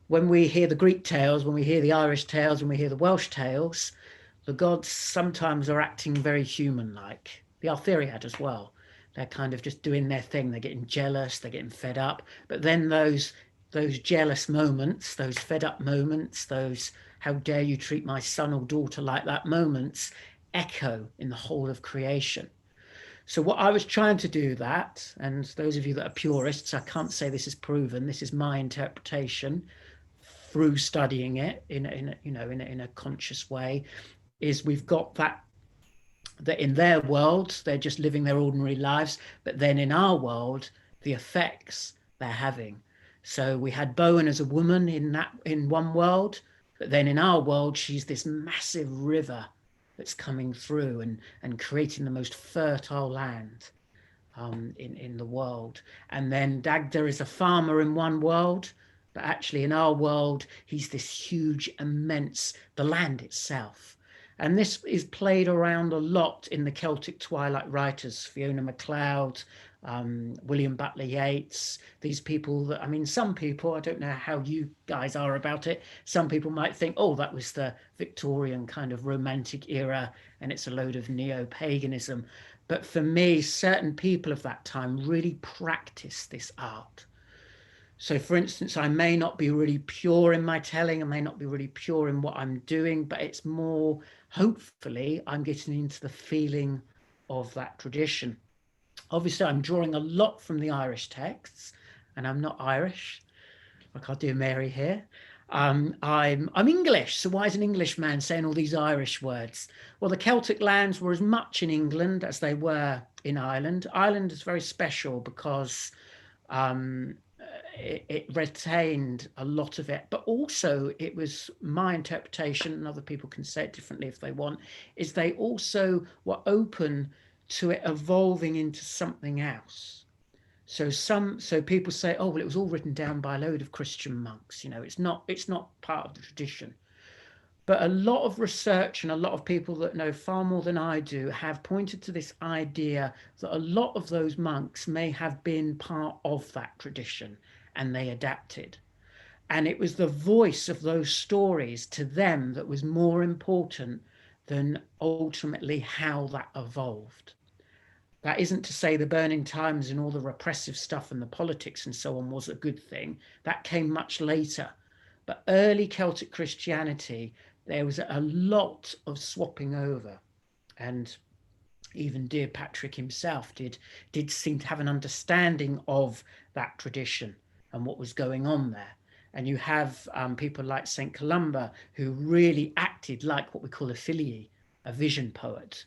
[SPEAKER 4] when we hear the Greek tales, when we hear the Irish tales, when we hear the Welsh tales, the gods sometimes are acting very human-like. The Arthuriad as well. They're kind of just doing their thing. They're getting jealous, they're getting fed up. But then those jealous moments, those fed up moments, those how dare you treat my son or daughter like that moments, echo in the whole of creation. So what I was trying to do that, and those of you that are purists, I can't say this is proven, this is my interpretation through studying it in a conscious way, is we've got that in their world, they're just living their ordinary lives, but then in our world, the effects they're having. So we had Bowen as a woman in one world, but then in our world, she's this massive river that's coming through and creating the most fertile land in the world. And then Dagda is a farmer in one world, but actually in our world, he's this huge, immense, the land itself. And this is played around a lot in the Celtic Twilight writers, Fiona MacLeod, William Butler Yeats, these people that, I mean, some people, I don't know how you guys are about it, some people might think, oh, that was the Victorian kind of romantic era and it's a load of neo-paganism. But for me, certain people of that time really practiced this art. So for instance, I may not be really pure in my telling, I may not be really pure in what I'm doing, but it's more, hopefully, I'm getting into the feeling of that tradition. Obviously, I'm drawing a lot from the Irish texts, and I'm not Irish, like I'll do Mary here. I'm English, so why is an Englishman saying all these Irish words? Well, the Celtic lands were as much in England as they were in Ireland. Ireland is very special because it retained a lot of it, but also it was my interpretation, and other people can say it differently if they want, is they also were open to it evolving into something else. So people say, oh, well, it was all written down by a load of Christian monks. You know, it's not part of the tradition. But a lot of research and a lot of people that know far more than I do have pointed to this idea that a lot of those monks may have been part of that tradition and they adapted. And it was the voice of those stories to them that was more important than ultimately how that evolved. That isn't to say the burning times and all the repressive stuff and the politics and so on was a good thing. That came much later. But early Celtic Christianity, there was a lot of swapping over. And even dear Patrick himself did seem to have an understanding of that tradition and what was going on there. And you have people like St. Columba, who really acted like what we call a filii, a vision poet.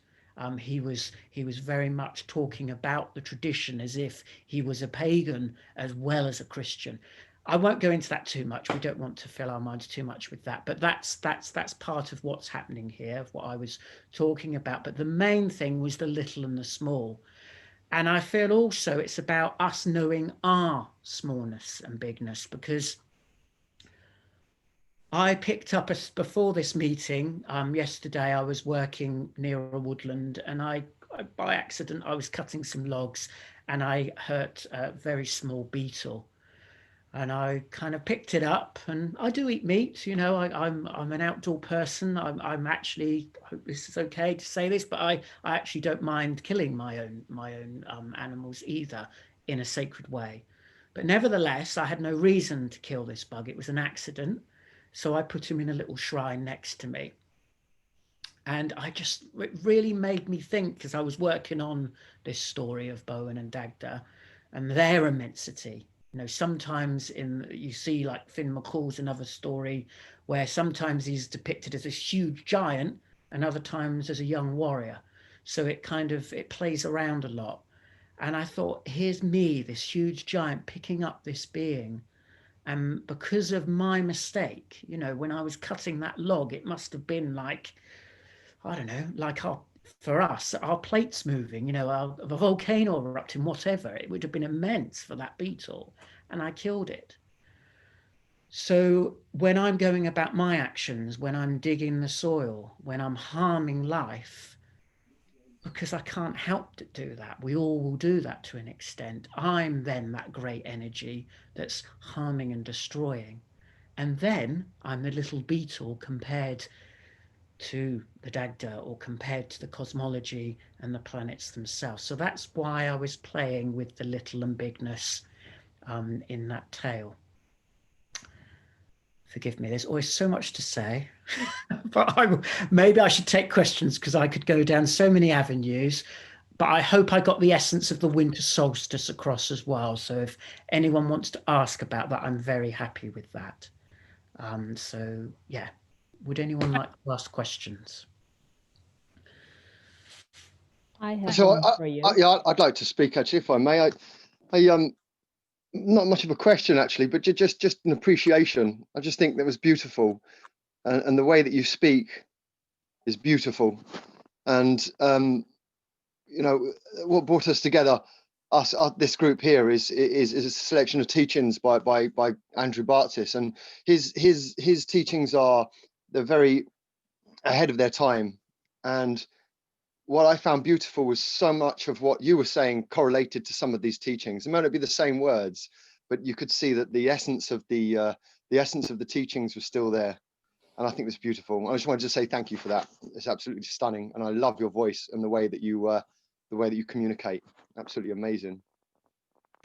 [SPEAKER 4] He was very much talking about the tradition as if he was a pagan as well as a Christian. I won't go into that too much. We don't want to fill our minds too much with that, but that's part of what's happening here, of what I was talking about. But the main thing was the little and the small. And I feel also it's about us knowing our smallness and bigness, because I picked up before this meeting yesterday. I was working near a woodland, and I by accident I was cutting some logs, and I hurt a very small beetle, and I kind of picked it up. And I do eat meat, you know. I'm an outdoor person. I'm actually, I hope this is okay to say this, but I actually don't mind killing my own animals either, in a sacred way. But nevertheless, I had no reason to kill this bug. It was an accident. So I put him in a little shrine next to me. And it really made me think, because I was working on this story of Bowen and Dagda and their immensity. You know, sometimes you see like Finn McCall's another story where sometimes he's depicted as this huge giant and other times as a young warrior. So it plays around a lot. And I thought, here's me, this huge giant, picking up this being. And because of my mistake, you know, when I was cutting that log, it must have been like, I don't know, like for us, our plates moving, you know, a volcano erupting, whatever. It would have been immense for that beetle, and I killed it. So when I'm going about my actions, when I'm digging the soil, when I'm harming life, because I can't help to do that, we all will do that to an extent, I'm then that great energy that's harming and destroying. And then I'm the little beetle compared to the Dagda, or compared to the cosmology and the planets themselves. So that's why I was playing with the little and bigness in that tale. Forgive me, there's always so much to say, but maybe I should take questions, because I could go down so many avenues. But I hope I got the essence of the winter solstice across as well. So if anyone wants to ask about that, I'm very happy with that. So yeah, would anyone like to ask questions?
[SPEAKER 3] I have
[SPEAKER 6] So
[SPEAKER 3] one for you.
[SPEAKER 6] I'd like to speak, actually, if I may. I not much of a question actually, but just an appreciation. I just think that was beautiful, and the way that you speak is beautiful. And you know, what brought us together, this group here, is a selection of teachings by Andrew Bartzis, and his teachings they're very ahead of their time. And what I found beautiful was so much of what you were saying correlated to some of these teachings. It might not be the same words, but you could see that the essence of the teachings was still there, and I think it was beautiful. I just wanted to say thank you for that. It's absolutely stunning, and I love your voice and the way that you communicate. Absolutely amazing.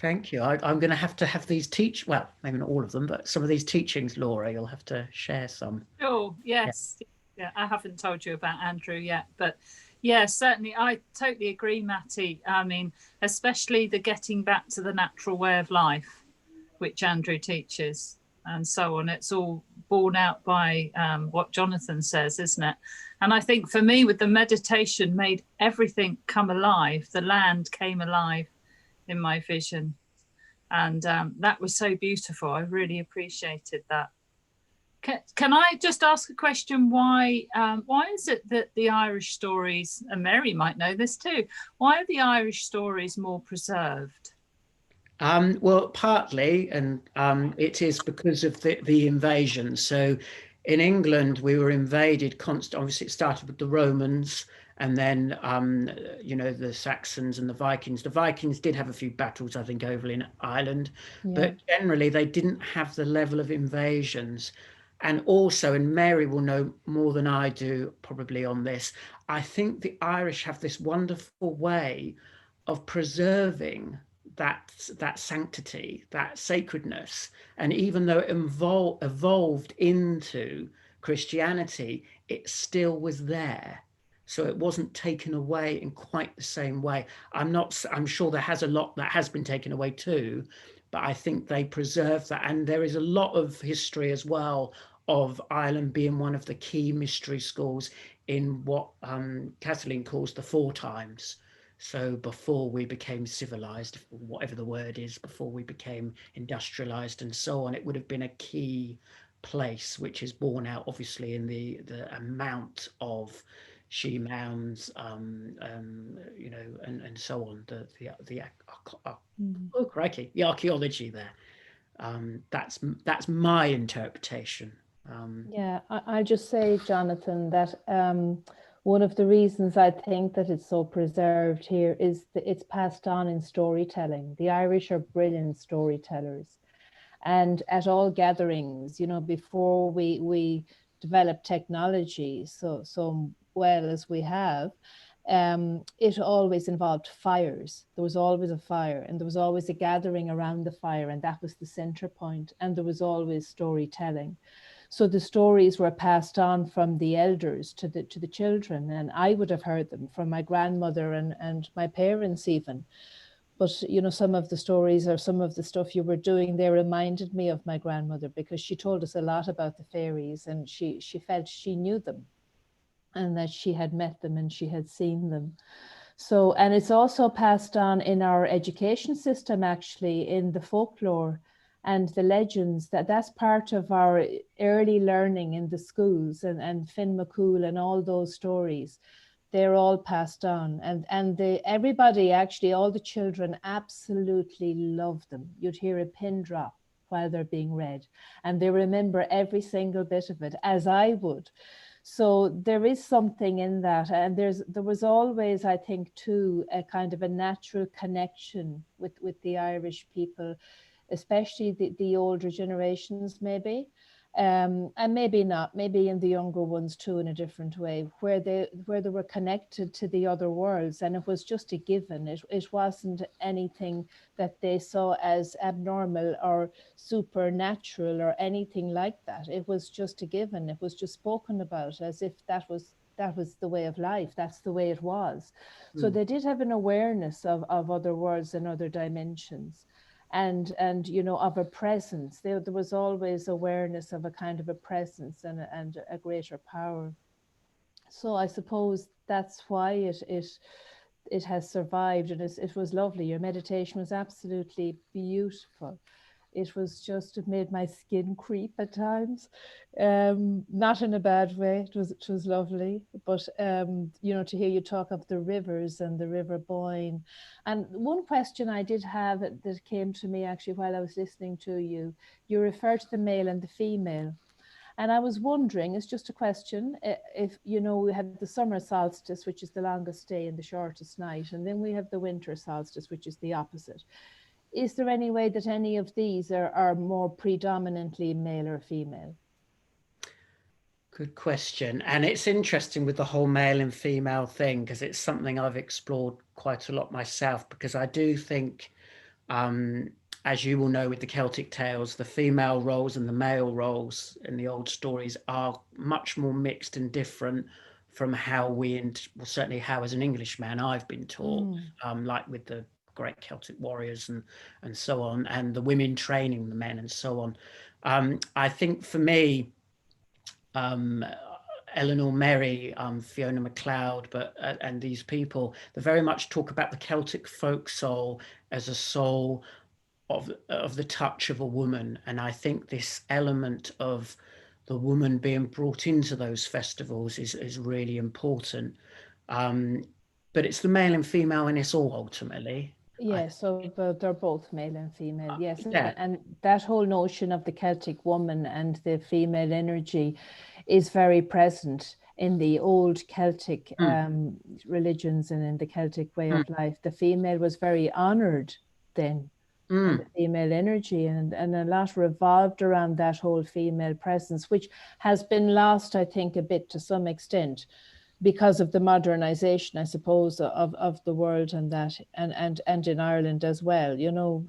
[SPEAKER 4] Thank you. I'm going to have these well, maybe not all of them, but some of these teachings, Laura, you'll have to share some.
[SPEAKER 1] Oh, yes. Yeah, I haven't told you about Andrew yet, but yeah, certainly. I totally agree, Matty. I mean, especially the getting back to the natural way of life, which Andrew teaches, and so on. It's all borne out by what Jonathon says, isn't it? And I think for me, with the meditation, made everything come alive. The land came alive in my vision, and that was so beautiful. I really appreciated that. Can I just ask a question? Why is it that the Irish stories, and Mary might know this too, why are the Irish stories more preserved?
[SPEAKER 4] Well, partly, and it is because of the invasion. So in England, we were invaded constantly. Obviously, it started with the Romans, and then, you know, the Saxons and the Vikings. The Vikings did have a few battles, I think, over in Ireland, but generally they didn't have the level of invasions. And also, and Mary will know more than I do probably on this, I think the Irish have this wonderful way of preserving that sanctity, that sacredness. And even though it evolved into Christianity, it still was there. So it wasn't taken away in quite the same way. I'm sure there has a lot that has been taken away too, but I think they preserve that. And there is a lot of history as well of Ireland being one of the key mystery schools in what Kathleen calls the four times. So before we became civilized, whatever the word is, before we became industrialized and so on, it would have been a key place, which is borne out obviously in the amount of she mounds, you know, and so on. Oh crikey, the archaeology there. That's my interpretation.
[SPEAKER 3] Yeah, I'll just say, Jonathan, that one of the reasons I think that it's so preserved here is that it's passed on in storytelling. The Irish are brilliant storytellers. And at all gatherings, you know, before we developed technology so well as we have, it always involved fires. There was always a fire, and there was always a gathering around the fire, and that was the center point, and there was always storytelling. So the stories were passed on from the elders to the children, and I would have heard them from my grandmother and my parents even. But, you know, some of the stories or some of the stuff you were doing there reminded me of my grandmother, because she told us a lot about the fairies, and she felt she knew them and that she had met them and she had seen them. So, and it's also passed on in our education system, actually, in the folklore and the legends. That's part of our early learning in the schools, and Finn McCool and all those stories. They're all passed on, and everybody, actually, all the children absolutely love them. You'd hear a pin drop while they're being read, and they remember every single bit of it, as I would. So there is something in that, and there was always, I think, too, a kind of a natural connection with the Irish people, especially the older generations, maybe. And maybe not, maybe in the younger ones too, in a different way, where they were connected to the other worlds, and it was just a given. It wasn't anything that they saw as abnormal or supernatural or anything like that. It was just a given. It was just spoken about as if that was the way of life. That's the way it was. So they did have an awareness of other worlds and other dimensions. And you know, of a presence. There was always awareness of a kind of a presence and a greater power. So I suppose that's why it has survived, and it was lovely. Your meditation was absolutely beautiful. It was just, it made my skin creep at times, not in a bad way. It was lovely, but you know, to hear you talk of the rivers and the River Boyne. And one question I did have that came to me actually while I was listening to you, you refer to the male and the female. And I was wondering, it's just a question, if, you know, we have the summer solstice, which is the longest day and the shortest night, and then we have the winter solstice, which is the opposite. Is there any way that any of these are more predominantly male or female?
[SPEAKER 4] Good question. And it's interesting with the whole male and female thing, because it's something I've explored quite a lot myself, because I do think, as you will know with the Celtic tales, the female roles and the male roles in the old stories are much more mixed and different from how well, certainly how as an Englishman I've been taught, like with the great Celtic warriors and so on, and the women training the men and so on. I think for me, Eleanor Merry, Fiona MacLeod, and these people, they very much talk about the Celtic folk soul as a soul of the touch of a woman. And I think this element of the woman being brought into those festivals is really important. But it's the male and female in us all ultimately.
[SPEAKER 3] Yes, so they're both male and female, yes.
[SPEAKER 4] Yeah.
[SPEAKER 3] And that whole notion of the Celtic woman and the female energy is very present in the old Celtic religions and in the Celtic way of life. The female was very honored then. and the female energy, and a lot revolved around that whole female presence, which has been lost, I think, a bit to some extent because of the modernization, I suppose, of the world, and that and in Ireland as well, you know.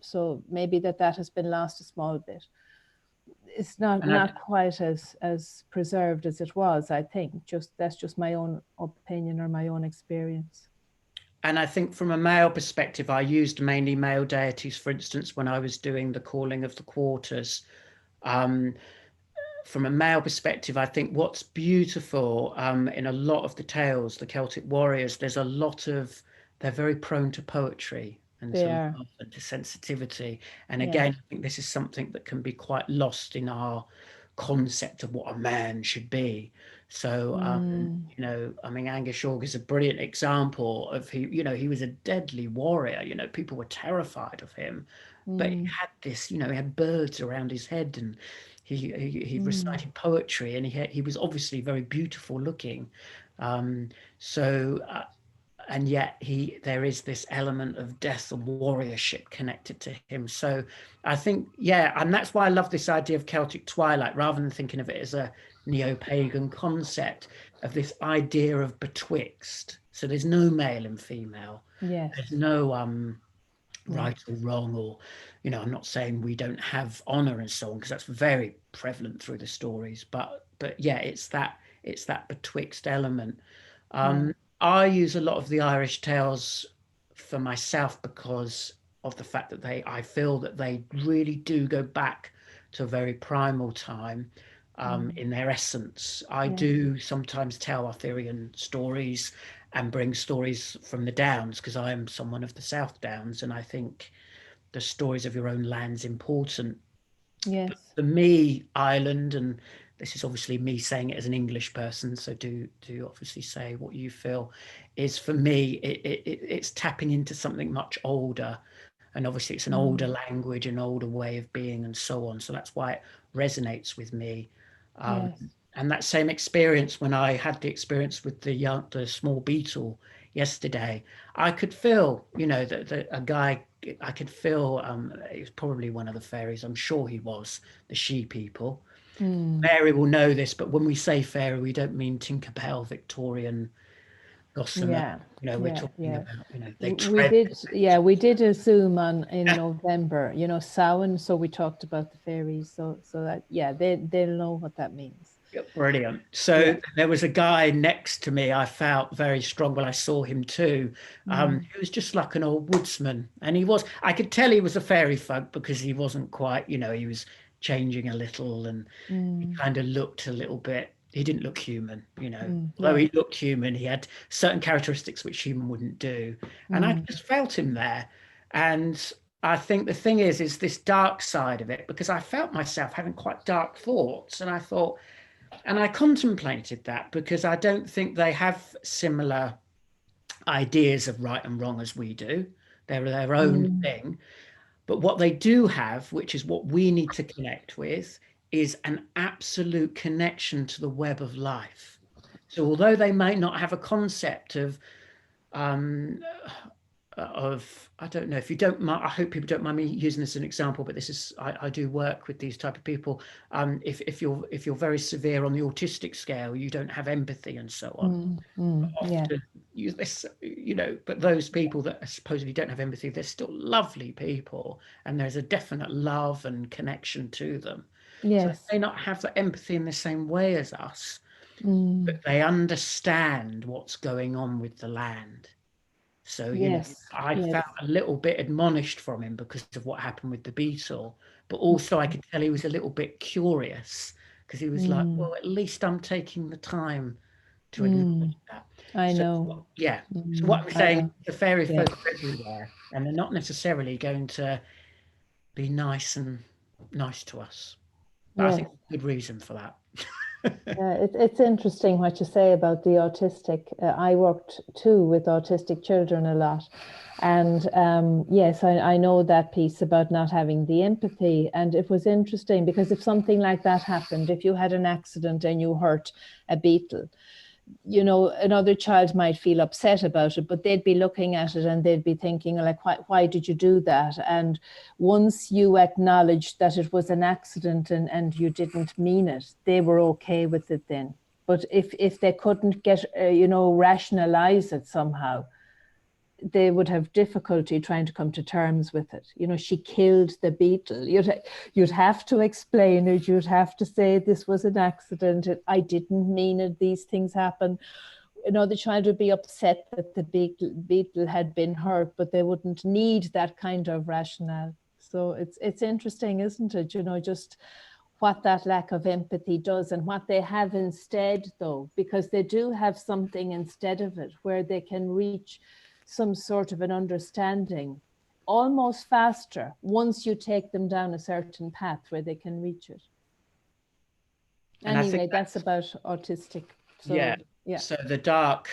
[SPEAKER 3] So maybe that has been lost a small bit. It's not quite as preserved as it was, I think. That's just my own opinion or my own experience.
[SPEAKER 4] And I think from a male perspective, I used mainly male deities, for instance, when I was doing the calling of the quarters. From a male perspective, I think what's beautiful in a lot of the tales, the Celtic warriors, there's a lot of, they're very prone to poetry and to sensitivity. And again, I think this is something that can be quite lost in our concept of what a man should be. So, you know, I mean, Angus York is a brilliant example of he was a deadly warrior. You know, people were terrified of him, but he had this, you know, he had birds around his head, and he recited poetry, and he was obviously very beautiful looking. And yet there is this element of death and warriorship connected to him. So I think, and that's why I love this idea of Celtic twilight, rather than thinking of it as a neo-pagan concept, of this idea of betwixt. So there's no male and female. There's no right or wrong, or, you know, I'm not saying we don't have honor and so on, because that's very prevalent through the stories, but yeah, it's that betwixt element. I use a lot of the Irish tales for myself because of the fact that I feel that they really do go back to a very primal time in their essence. I do sometimes tell Arthurian stories and bring stories from the Downs, because I am someone of the South Downs, and I think the stories of your own land's important. But for me, Ireland, and this is obviously me saying it as an English person, so do obviously say what you feel, is for me, it's tapping into something much older. And obviously it's an older language, an older way of being, and so on. So that's why it resonates with me. And that same experience, when I had the experience with the small beetle yesterday, I could feel, you know, that a guy, I could feel, he was probably one of the fairies, I'm sure he was, the she people. Mary will know this, but when we say fairy, we don't mean Tinkerbell, Victorian, gossamer. You know, we're talking about, you know,
[SPEAKER 3] we did a Zoom in November, you know, Samhain, so we talked about the fairies, so that they'll know what that means.
[SPEAKER 4] Brilliant. So there was a guy next to me, I felt very strong. Well, I saw him too. He was just like an old woodsman, and I could tell he was a fairy folk, because he wasn't quite, you know, he was changing a little, and he kind of looked a little bit, he didn't look human, you know. Although he looked human, he had certain characteristics which human wouldn't do, and I just felt him there. And I think the thing is this dark side of it, because I felt myself having quite dark thoughts, and I thought, and I contemplated that, because I don't think they have similar ideas of right and wrong as we do. They're their own thing. But what they do have, which is what we need to connect with, is an absolute connection to the web of life. So although they might not have a concept of I don't know, if you don't mind, I hope people don't mind me using this as an example, but this is, I do work with these type of people. If you're very severe on the autistic scale, you don't have empathy and so on. Often you know, but those people that supposedly don't have empathy, they're still lovely people, and there's a definite love and connection to them. So they may not have the empathy in the same way as us, but they understand what's going on with the land. So, you know, I felt a little bit admonished from him because of what happened with the beetle, but also I could tell he was a little bit curious, because he was like, well, at least I'm taking the time to acknowledge that.
[SPEAKER 3] I know.
[SPEAKER 4] So what I'm saying, the fairy folk are everywhere, and they're not necessarily going to be nice to us. But I think there's a good reason for that.
[SPEAKER 3] It's interesting what you say about the autistic. I worked too with autistic children a lot, and I know that piece about not having the empathy. And it was interesting, because if something like that happened, if you had an accident and you hurt a beetle, you know, another child might feel upset about it, but they'd be looking at it and they'd be thinking like, why did you do that? And once you acknowledged that it was an accident and you didn't mean it, they were okay with it then. But if they couldn't get, you know, rationalize it somehow, they would have difficulty trying to come to terms with it. You know, she killed the beetle. You'd have to explain it. You'd have to say this was an accident. I didn't mean it. These things happen. You know, the child would be upset that the beetle had been hurt, but they wouldn't need that kind of rationale. So it's interesting, isn't it? You know, just what that lack of empathy does and what they have instead, though, because they do have something instead of it where they can reach some sort of an understanding almost faster once you take them down a certain path where they can reach it. And anyway, that's about autistic. So, yeah.
[SPEAKER 4] So the dark,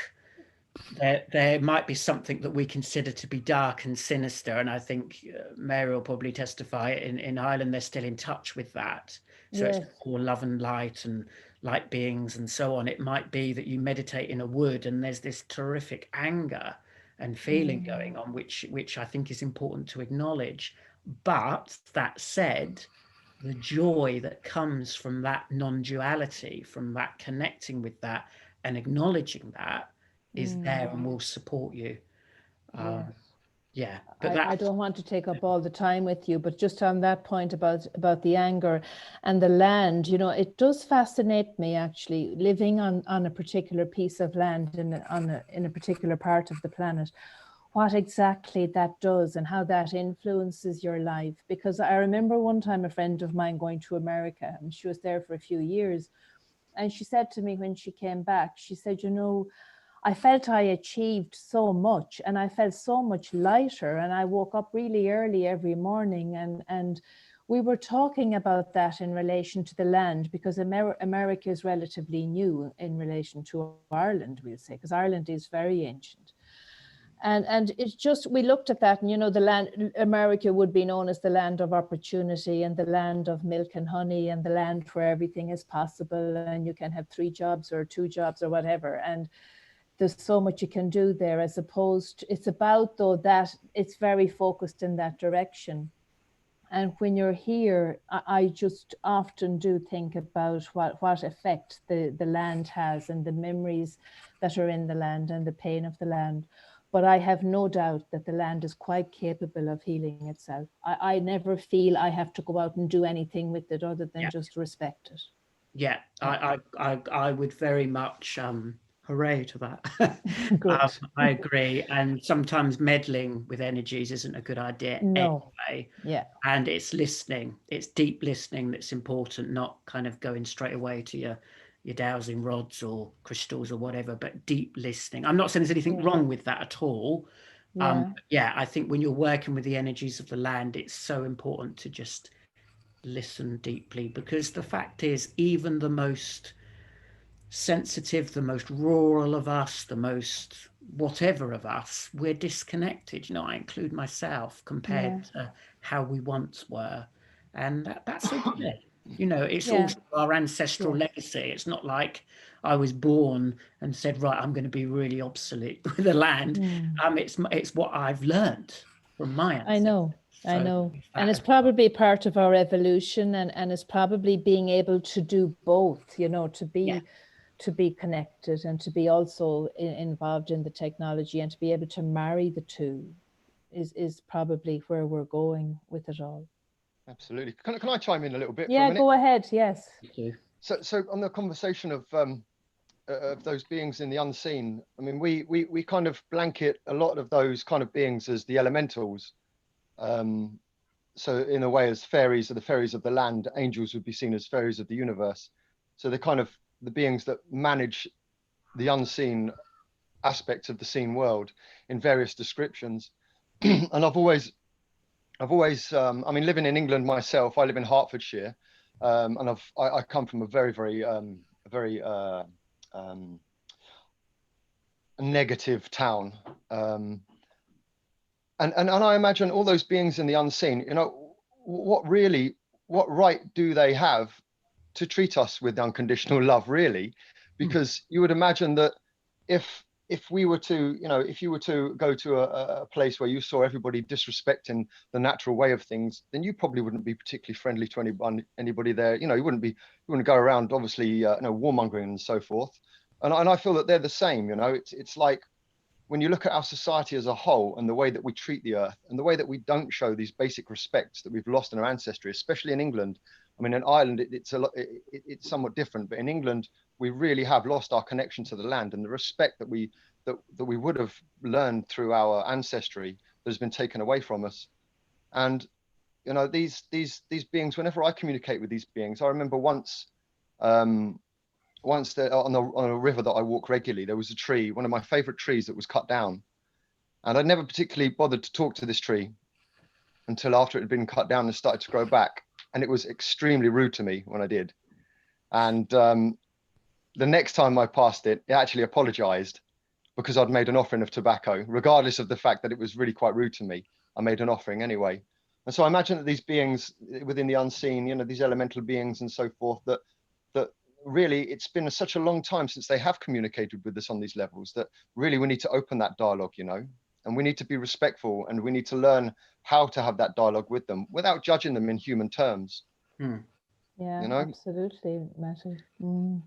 [SPEAKER 4] there might be something that we consider to be dark and sinister, and I think Mary will probably testify in Ireland they're still in touch with that. So yes. It's all love and light and light beings and so on. It might be that you meditate in a wood and there's this terrific anger and feeling going on, which I think is important to acknowledge. But that said, the joy that comes from that non-duality, from that connecting with that and acknowledging that is there and will support you. But
[SPEAKER 3] I don't want to take up all the time with you, but just on that point about the anger and the land, you know, it does fascinate me actually, living on a particular piece of land in a particular part of the planet, what exactly that does and how that influences your life. Because I remember one time a friend of mine going to America, and she was there for a few years, and she said to me when she came back, she said, you know, I felt I achieved so much and I felt so much lighter, and I woke up really early every morning, and we were talking about that in relation to the land, because America is relatively new in relation to Ireland, we'll say, because Ireland is very ancient. And it's just, we looked at that and, you know, the land, America would be known as the land of opportunity and the land of milk and honey and the land where everything is possible and you can have 3 jobs or 2 jobs or whatever. And there's so much you can do there, as opposed to, it's about though that it's very focused in that direction. And when you're here, I just often do think about what effect the land has and the memories that are in the land and the pain of the land. But I have no doubt that the land is quite capable of healing itself. I never feel I have to go out and do anything with it other than just respect it.
[SPEAKER 4] Yeah, I would very much hooray to that. I agree. And sometimes meddling with energies isn't a good idea anyway.
[SPEAKER 3] Yeah.
[SPEAKER 4] And it's listening. It's deep listening that's important, not kind of going straight away to your dowsing rods or crystals or whatever, but deep listening. I'm not saying there's anything wrong with that at all. I think when you're working with the energies of the land, it's so important to just listen deeply, because the fact is, even the most sensitive, the most rural of us, the most whatever of us, we're disconnected. You know, I include myself, compared to how we once were. And that's okay. You know, it's also our ancestral legacy. It's not like I was born and said, right, I'm going to be really obsolete with the land. It's what I've learned from my ancestors.
[SPEAKER 3] I know. And it's probably part of our evolution, and it's probably being able to do both, you know, to be connected and to be also involved in the technology and to be able to marry the two is probably where we're going with it all.
[SPEAKER 6] Absolutely. Can I chime in a little bit?
[SPEAKER 3] Yeah, go ahead. Yes.
[SPEAKER 6] So on the conversation of those beings in the unseen, I mean, we kind of blanket a lot of those kind of beings as the elementals. So in a way, as fairies are the fairies of the land, angels would be seen as fairies of the universe. So they're kind of the beings that manage the unseen aspects of the seen world in various descriptions. And I've always, I mean, living in England myself, I live in Hertfordshire, and I come from a very negative town. And I imagine all those beings in the unseen, you know, what right do they have to treat us with unconditional love, really? because you would imagine that if we were to, if you were to go to a place where you saw everybody disrespecting the natural way of things, then you probably wouldn't be particularly friendly to anybody there. You wouldn't go around, obviously, warmongering and so forth. And I feel that they're the same. It's like when you look at our society as a whole and the way that we treat the earth and the way that we don't show these basic respects that we've lost in our ancestry, especially in England. I mean, in Ireland, it's somewhat different, but in England, we really have lost our connection to the land and the respect that we would have learned through our ancestry that has been taken away from us. And these beings, whenever I communicate with these beings, I remember once on a river that I walk regularly, there was a tree, one of my favorite trees, that was cut down, and I never particularly bothered to talk to this tree until after it had been cut down and started to grow back. And it was extremely rude to me when I did. And the next time I passed it, it actually apologized because I'd made an offering of tobacco, regardless of the fact that it was really quite rude to me. I made an offering anyway. And so I imagine that these beings within the unseen, these elemental beings and so forth, that really it's been such a long time since they have communicated with us on these levels that really we need to open that dialogue, and we need to be respectful, and we need to learn how to have that dialogue with them without judging them in human terms.
[SPEAKER 3] Yeah, absolutely, Mathew.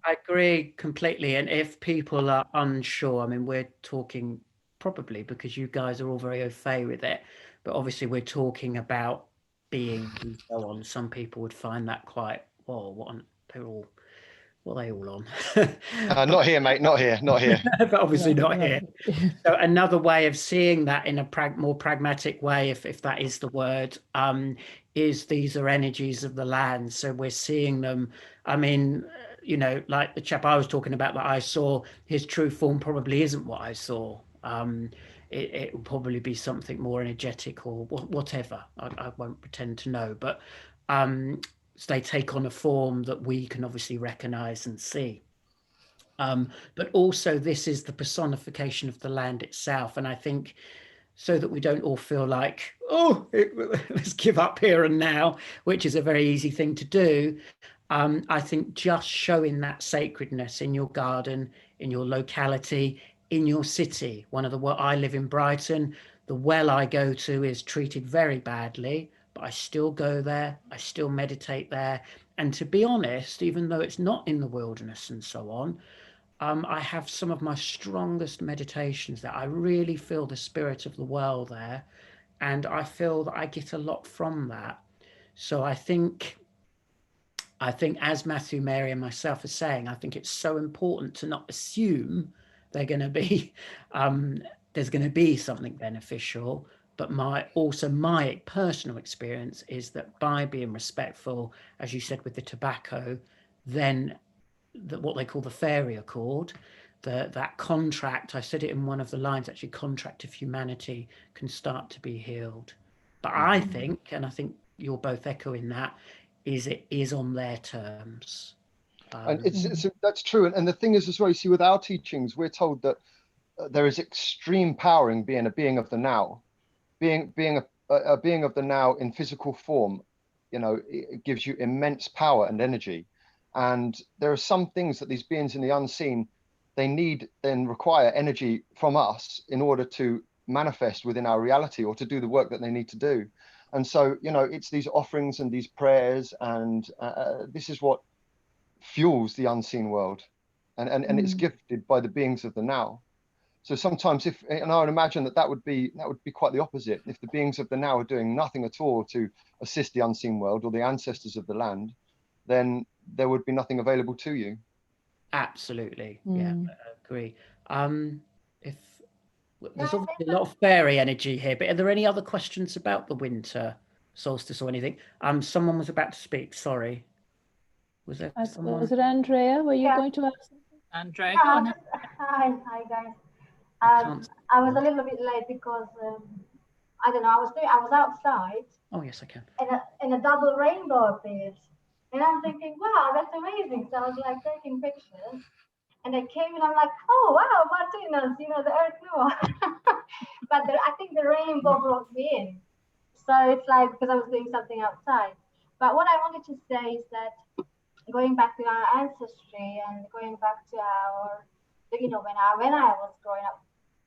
[SPEAKER 4] I agree completely. And if people are unsure, I mean, we're talking probably because you guys are all very au fait with it, but obviously we're talking about beings and so on. Some people would find that quite, whoa, what are they all on?
[SPEAKER 6] Not here, mate, not here.
[SPEAKER 4] But obviously not here. So another way of seeing that in a more pragmatic way, if that is the word, is these are energies of the land. So we're seeing them. I mean, like the chap I was talking about that I saw, his true form probably isn't what I saw. It will probably be something more energetic or whatever. I won't pretend to know, but so they take on a form that we can obviously recognize and see. But also this is the personification of the land itself. And I think so that we don't all feel like, let's give up here and now, which is a very easy thing to do. I think just showing that sacredness in your garden, in your locality, in your city. I live in Brighton. The well I go to is treated very badly, but I still go there. I still meditate there. And to be honest, even though it's not in the wilderness and so on, I have some of my strongest meditations there. I really feel the spirit of the well there. And I feel that I get a lot from that. So I think as Mathew, Mary and myself are saying, I think it's so important to not assume they're going to be, there's going to be something beneficial. But my personal experience is that by being respectful, as you said with the tobacco, then what they call the fairy accord, that contract, I said it in one of the lines, actually, contract of humanity can start to be healed. But I think, and I think you're both echoing that, is it is on their terms.
[SPEAKER 6] And that's true. And the thing is as well, you see, with our teachings, we're told that there is extreme power in being a being of the now. Being a being of the now in physical form, it gives you immense power and energy. And there are some things that these beings in the unseen, they need and require energy from us in order to manifest within our reality or to do the work that they need to do. And so, it's these offerings and these prayers, and this is what fuels the unseen world. And it's gifted by the beings of the now. So sometimes and I would imagine that would be quite the opposite. If the beings of the now are doing nothing at all to assist the unseen world or the ancestors of the land, then there would be nothing available to you.
[SPEAKER 4] Absolutely. Yeah, I agree. There's obviously a lot of fairy energy here, but are there any other questions about the winter solstice or anything? Someone was about to speak, sorry. Was there someone?
[SPEAKER 3] Was it Andrea? Were you going to ask something?
[SPEAKER 1] Andrea, go on.
[SPEAKER 7] Hi guys. I was a little bit late because I don't know. I was outside.
[SPEAKER 4] Oh yes, I can.
[SPEAKER 7] And a double rainbow appeared, and I'm thinking, wow, that's amazing. So I was like taking pictures, and I came and I'm like, oh wow, Martinez, the Earth knew. But I think the rainbow brought me in. So it's like because I was doing something outside. But what I wanted to say is that going back to our ancestry and going back to our, you know, when I was growing up,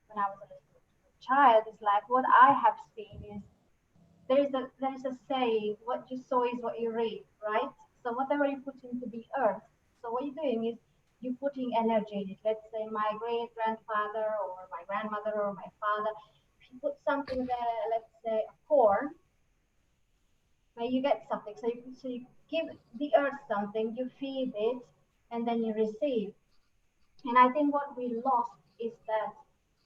[SPEAKER 7] when I was a child, it's like what I have seen is there is a saying, what you sow is what you reap, right? So whatever you put into the earth, so what you're doing is you're putting energy in it. Let's say my great grandfather or my grandmother or my father, if you put something there, let's say a corn, where you get something. So you give the earth something, you feed it, and then you receive. And I think what we lost is that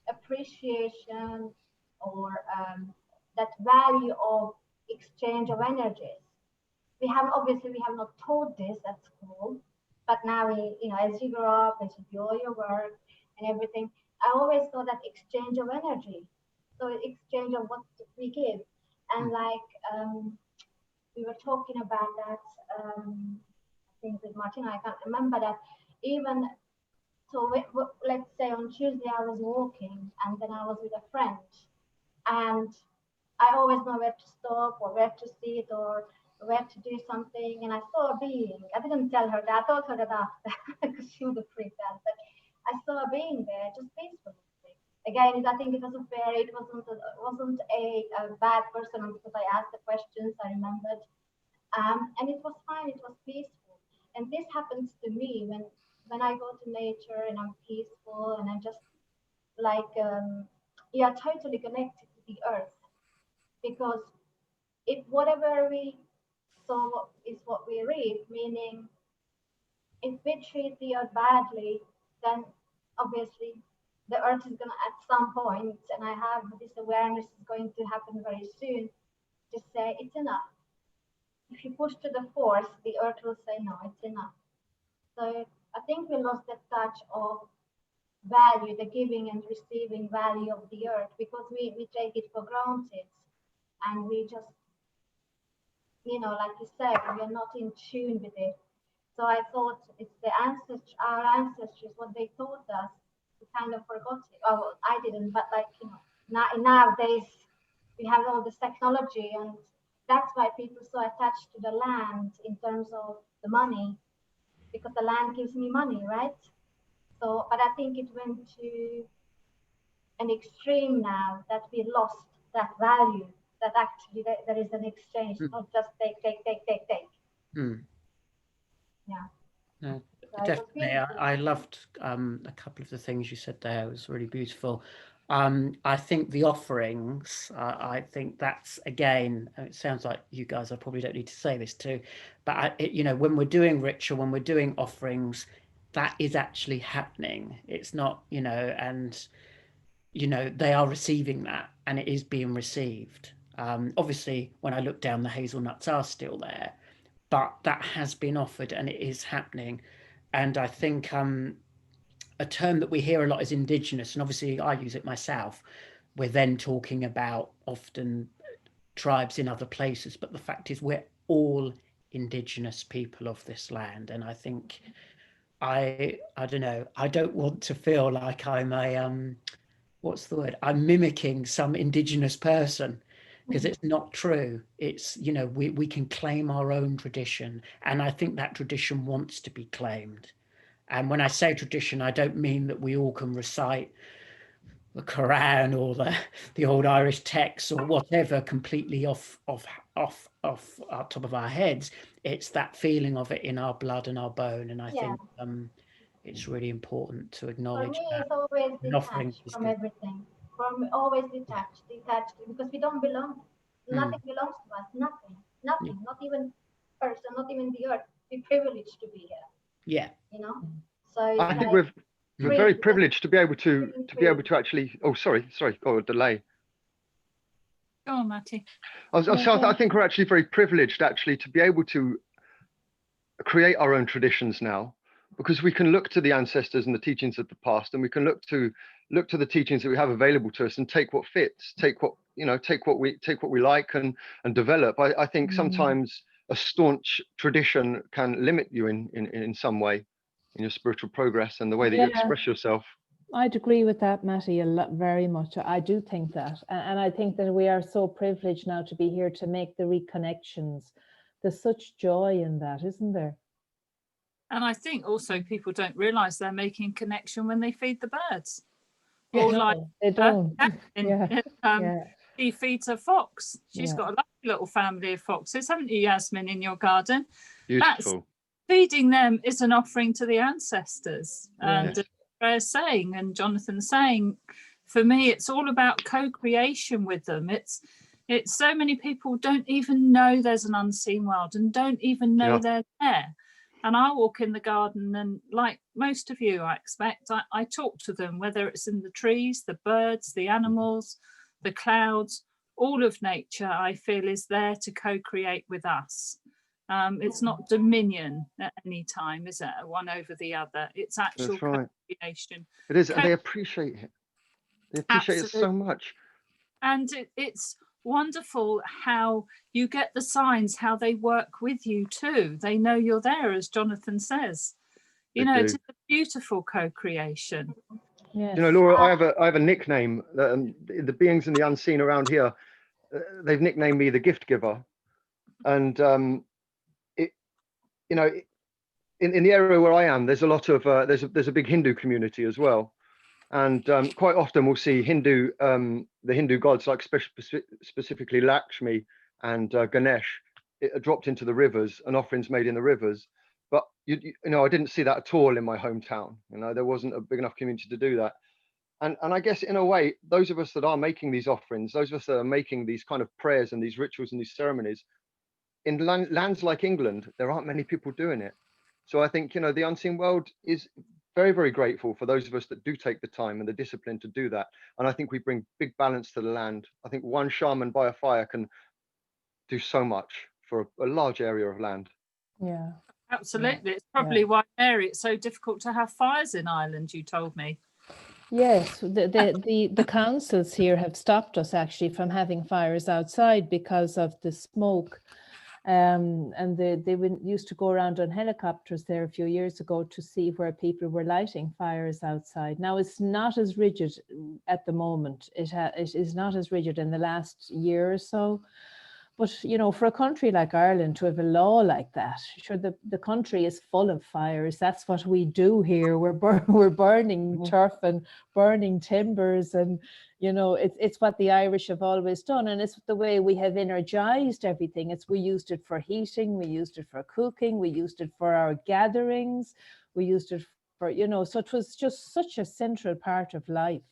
[SPEAKER 7] appreciation or that value of exchange of energies. We have not taught this at school, but now you know, as you grow up, as you do all your work and everything, I always saw that exchange of energy. So exchange of what we give, and like we were talking about that. I think with Martina, I can't remember that. Even so, let's say on Tuesday I was walking, and then I was with a friend, and I always know where to stop or where to sit or where to do something. And I saw a being. I didn't tell her that. I told her that after because she would have freaked out. But I saw a being there, just peaceful. Again, I think it wasn't a bad person because I asked the questions. I remembered, and it was fine. It was peaceful. And this happens to me when I go to nature and I'm peaceful and I'm just like totally connected to the earth, because if whatever we sow is what we reap, meaning if we treat the earth badly, then obviously the earth is going to at some point, and I have this awareness is going to happen very soon, to say it's enough. If you push to the force, the earth will say no, it's enough. So I think we lost that touch of value, the giving and receiving value of the earth, because we take it for granted, and we just, you know, like you said, we are not in tune with it. So I thought it's our ancestors, what they taught us, we kind of forgot it. Oh, well, I didn't, but like, you know, nowadays we have all this technology, and that's why people are so attached to the land in terms of the money, because the land gives me money, right? So, but I think it went to an extreme now that we lost that value, that actually there is an exchange, not just take. Yeah.
[SPEAKER 4] No,
[SPEAKER 7] So
[SPEAKER 4] definitely. I loved a couple of the things you said there. It was really beautiful. I think the offerings, I think that's, again, it sounds like you guys, I probably don't need to say this too, but you know, when we're doing ritual, when we're doing offerings, that is actually happening. It's not, you know, and, you know, they are receiving that, and it is being received. Obviously, when I look down, the hazelnuts are still there, but that has been offered and it is happening. And I think a term that we hear a lot is indigenous, and obviously I use it myself. We're then talking about often tribes in other places, but the fact is we're all indigenous people of this land. And I think I don't know, I don't want to feel like I'm a what's the word, I'm mimicking some indigenous person, because it's not true. It's, you know, we can claim our own tradition, and I think that tradition wants to be claimed. And when I say tradition, I don't mean that we all can recite the Quran or the old Irish texts or whatever completely off our top of our heads. It's that feeling of it in our blood and our bone, and I think it's really important to acknowledge.
[SPEAKER 7] For me,
[SPEAKER 4] that.
[SPEAKER 7] it's always
[SPEAKER 4] Offering
[SPEAKER 7] detached from everything. From always detached, because we don't belong. Nothing belongs to us. Nothing. Not even person, not even the earth. We're privileged to be here.
[SPEAKER 4] Yeah.
[SPEAKER 7] You know. So
[SPEAKER 6] I think we're very privileged to be able to actually. Oh, sorry, got a delay.
[SPEAKER 1] Go on, Matty.
[SPEAKER 6] I think we're actually very privileged actually to be able to create our own traditions now, because we can look to the ancestors and the teachings of the past, and we can look to the teachings that we have available to us and take what fits, take what we like and develop. I think sometimes a staunch tradition can limit you in some way in your spiritual progress and the way that you express yourself.
[SPEAKER 3] I'd agree with that, Matty, very much. I do think that. And I think that we are so privileged now to be here to make the reconnections. There's such joy in that, isn't there?
[SPEAKER 1] And I think also people don't realise they're making connection when they feed the birds.
[SPEAKER 3] Yeah,
[SPEAKER 1] Or
[SPEAKER 3] no,
[SPEAKER 1] like
[SPEAKER 3] they don't.
[SPEAKER 1] she feeds a fox. She's
[SPEAKER 3] Yeah.
[SPEAKER 1] got a lovely little family of foxes, haven't you, Yasmin, in your garden?
[SPEAKER 6] Beautiful.
[SPEAKER 1] Feeding them is an offering to the ancestors.
[SPEAKER 3] Yeah.
[SPEAKER 1] And Andrea's saying, and Jonathon saying, for me, it's all about co-creation with them. It's so many people don't even know there's an unseen world and don't even know they're there. And I walk in the garden and, like most of you, I expect, I talk to them, whether it's in the trees, the birds, the animals, the clouds, all of nature, I feel, is there to co-create with us. It's not dominion at any time, is it? One over the other. It's actual co-creation.
[SPEAKER 6] It is, and they appreciate it. They appreciate it so much.
[SPEAKER 1] And it's wonderful how you get the signs, how they work with you too. They know you're there, as Jonathon says. You know, it's a beautiful co-creation.
[SPEAKER 3] Yes.
[SPEAKER 6] You know, Laura, I have a nickname. The beings in the unseen around here, they've nicknamed me the gift giver. And you know, in the area where I am, there's a lot of there's a big Hindu community as well. And quite often we'll see the Hindu gods, like specifically Lakshmi and Ganesh, dropped into the rivers and offerings made in the rivers. But you know, I didn't see that at all in my hometown. You know, there wasn't a big enough community to do that. And I guess in a way, those of us that are making these offerings, those of us that are making these kind of prayers and these rituals and these ceremonies, in lands like England, there aren't many people doing it. So I think, you know, the unseen world is very, very grateful for those of us that do take the time and the discipline to do that. And I think we bring big balance to the land. I think one shaman by a fire can do so much for a large area of land.
[SPEAKER 3] Yeah.
[SPEAKER 1] Absolutely. It's probably why, Mary, it's so difficult to have fires in Ireland, you told me.
[SPEAKER 3] Yes, the councils here have stopped us actually from having fires outside because of the smoke. And they used to go around on helicopters there a few years ago to see where people were lighting fires outside. Now it's not as rigid at the moment. It is not as rigid in the last year or so. But, you know, for a country like Ireland to have a law like that, sure, the country is full of fires. That's what we do here. We're burning turf and burning timbers, and, you know, it's what the Irish have always done, and it's the way we have energized everything. We used it for heating, we used it for cooking, we used it for our gatherings, we used it for, you know, so it was just such a central part of life.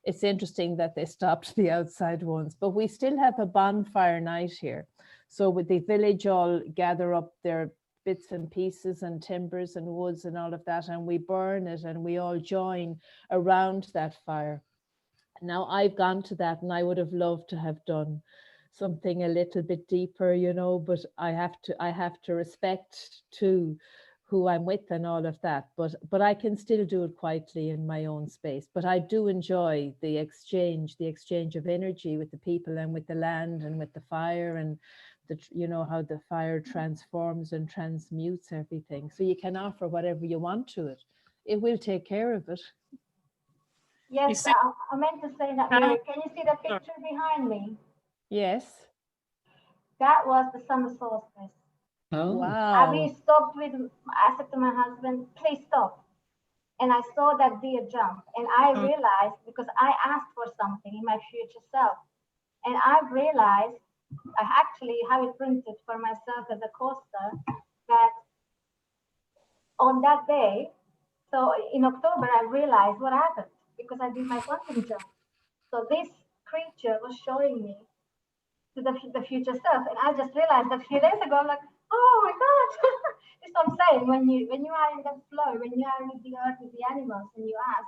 [SPEAKER 3] It's interesting that they stopped the outside ones, but we still have a bonfire night here. So with the village all gather up their bits and pieces and timbers and woods and all of that, and we burn it and we all join around that fire. Now I've gone to that and I would have loved to have done something a little bit deeper, you know, but I have to respect too who I'm with and all of that, but I can still do it quietly in my own space. But I do enjoy the exchange of energy with the people and with the land and with the fire, and you know, how the fire transforms and transmutes everything. So you can offer whatever you want to it. It will take care of it.
[SPEAKER 7] Yes, I meant to say that, Mary. Can you see the picture behind me?
[SPEAKER 3] Yes.
[SPEAKER 7] That was the summer solstice.
[SPEAKER 3] Oh, wow.
[SPEAKER 7] We stopped I said to my husband, please stop. And I saw that deer jump, and I realized, because I asked for something in my future self, and I realized, I actually have it printed for myself as a coaster, that on that day, so in October, I realized what happened because I did my quantum jump. So this creature was showing me to the future self, and I just realized a few days ago, I'm like, oh my God, that's what I'm saying. When you are in the flow, when you are with the earth, with the animals, and you ask.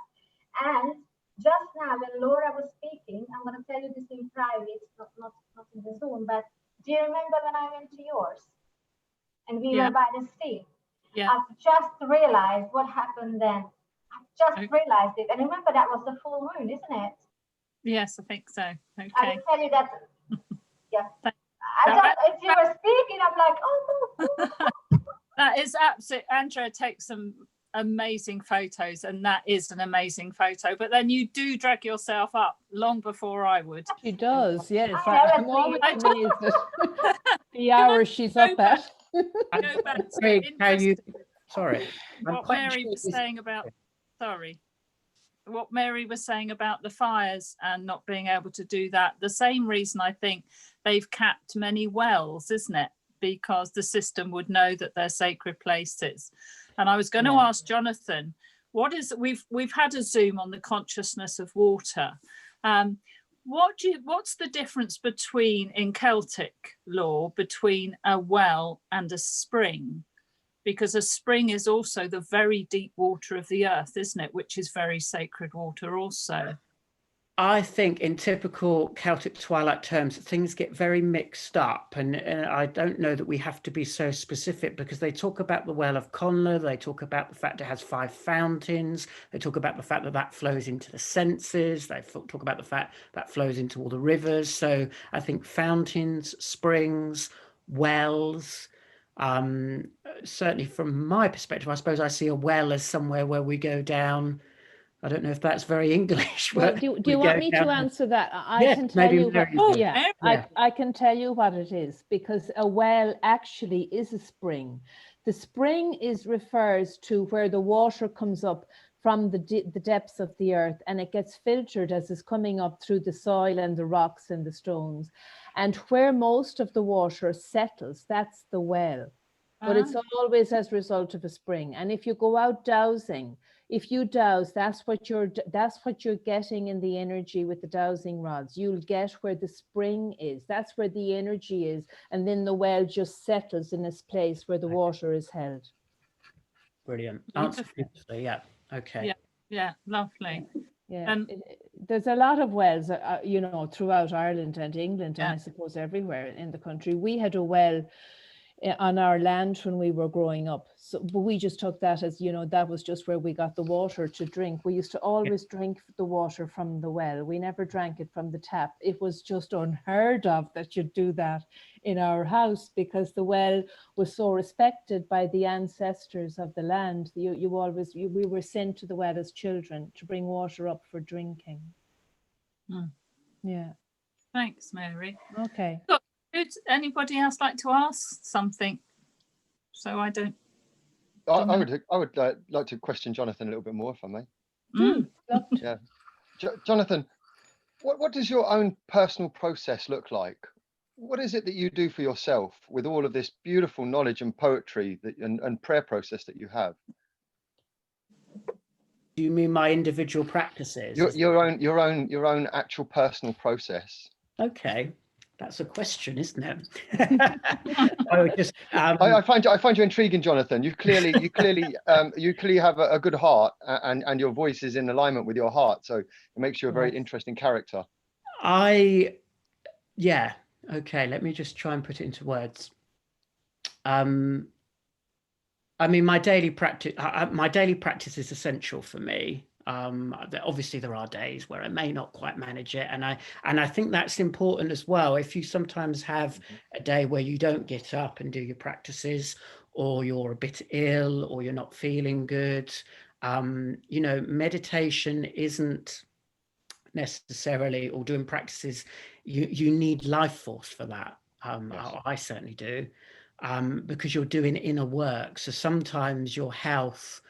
[SPEAKER 7] And just now, when Laura was speaking, I'm going to tell you this in private, not in the Zoom, but do you remember when I went to yours? And we were by the sea. Yeah. I've just realized what happened then. I've just realized it. And remember, that was the full moon, isn't it?
[SPEAKER 1] Yes, I think so. Okay.
[SPEAKER 7] I will tell you that. Yeah. As you were speaking, I'm like, oh.
[SPEAKER 1] That is absolutely. Andrea takes some amazing photos, and that is an amazing photo. But then you do drag yourself up long before I would.
[SPEAKER 3] She does, yes. I'm always amazed at the hour she's up at.
[SPEAKER 1] Go back to
[SPEAKER 4] Sorry. I'm
[SPEAKER 1] What
[SPEAKER 4] quite
[SPEAKER 1] Mary
[SPEAKER 4] sure
[SPEAKER 1] was
[SPEAKER 4] this-
[SPEAKER 1] saying about, sorry, what Mary was saying about the fires and not being able to do that, the same reason I think they've capped many wells, isn't it? Because the system would know that they're sacred places. And I was going to
[SPEAKER 3] Yeah.
[SPEAKER 1] ask Jonathan, we've had a Zoom on the consciousness of water. What's the difference between, in Celtic lore, between a well and a spring? Because a spring is also the very deep water of the earth, isn't it? Which is very sacred water also.
[SPEAKER 4] I think in typical Celtic Twilight terms, things get very mixed up, and I don't know that we have to be so specific, because they talk about the Well of Conla, they talk about the fact it has 5 fountains, they talk about the fact that that flows into the senses, they talk about the fact that flows into all the rivers. So I think fountains, springs, wells, certainly from my perspective, I suppose I see a well as somewhere where we go down. I don't know if that's very English.
[SPEAKER 3] Well,
[SPEAKER 4] but
[SPEAKER 3] do
[SPEAKER 4] we
[SPEAKER 3] you want
[SPEAKER 4] go
[SPEAKER 3] me
[SPEAKER 4] down
[SPEAKER 3] to answer that? I
[SPEAKER 4] Yeah,
[SPEAKER 3] can tell
[SPEAKER 4] maybe
[SPEAKER 3] you what,
[SPEAKER 4] Mary.
[SPEAKER 3] yeah,
[SPEAKER 4] Yeah.
[SPEAKER 3] I can tell you what it is, because a well actually is a spring. The spring refers to where the water comes up from the depths of the earth, and it gets filtered as it's coming up through the soil and the rocks and the stones. And where most of the water settles, that's the well. But it's always as a result of a spring. And if you go out dowsing, if you douse, that's what you're getting in the energy with the dowsing rods. You'll get where the spring is. That's where the energy is. And then the well just settles in this place where the water is held.
[SPEAKER 4] Brilliant. Answer beautifully. Yeah. Okay.
[SPEAKER 1] Yeah, lovely.
[SPEAKER 3] Yeah, there's a lot of wells, you know, throughout Ireland and England, and
[SPEAKER 1] Yeah.
[SPEAKER 3] I suppose everywhere in the country. We had a well on our land when we were growing up, so but we just took that as, you know, that was just where we got the water to drink. We used to always drink the water from the well. We never drank it from the tap. It was just unheard of that you'd do that in our house, because the well was so respected by the ancestors of the land. We were sent to the well as children to bring water up for drinking. Yeah.
[SPEAKER 1] Thanks, Mary.
[SPEAKER 3] Okay.
[SPEAKER 1] Would anybody else like to ask something? So I don't.
[SPEAKER 6] I would like to question Jonathan a little bit more, if I may.
[SPEAKER 3] Love to.
[SPEAKER 6] Yeah, Jonathan, what does your own personal process look like? What is it that you do for yourself with all of this beautiful knowledge and poetry and prayer process that you have?
[SPEAKER 4] Do you mean my individual practices?
[SPEAKER 6] Your own actual personal process.
[SPEAKER 4] Okay, that's a question, isn't it? I would just.
[SPEAKER 6] I find you intriguing, Jonathan. You clearly have a good heart, and your voice is in alignment with your heart, so it makes you a very interesting character.
[SPEAKER 4] Yeah. Okay, let me just try and put it into words. I mean, my daily practice is essential for me. Obviously there are days where I may not quite manage it, and I think that's important as well. If you sometimes have a day where you don't get up and do your practices, or you're a bit ill, or you're not feeling good, you know, meditation isn't necessarily, or doing practices, you need life force for that. I certainly do, because you're doing inner work. So sometimes your health,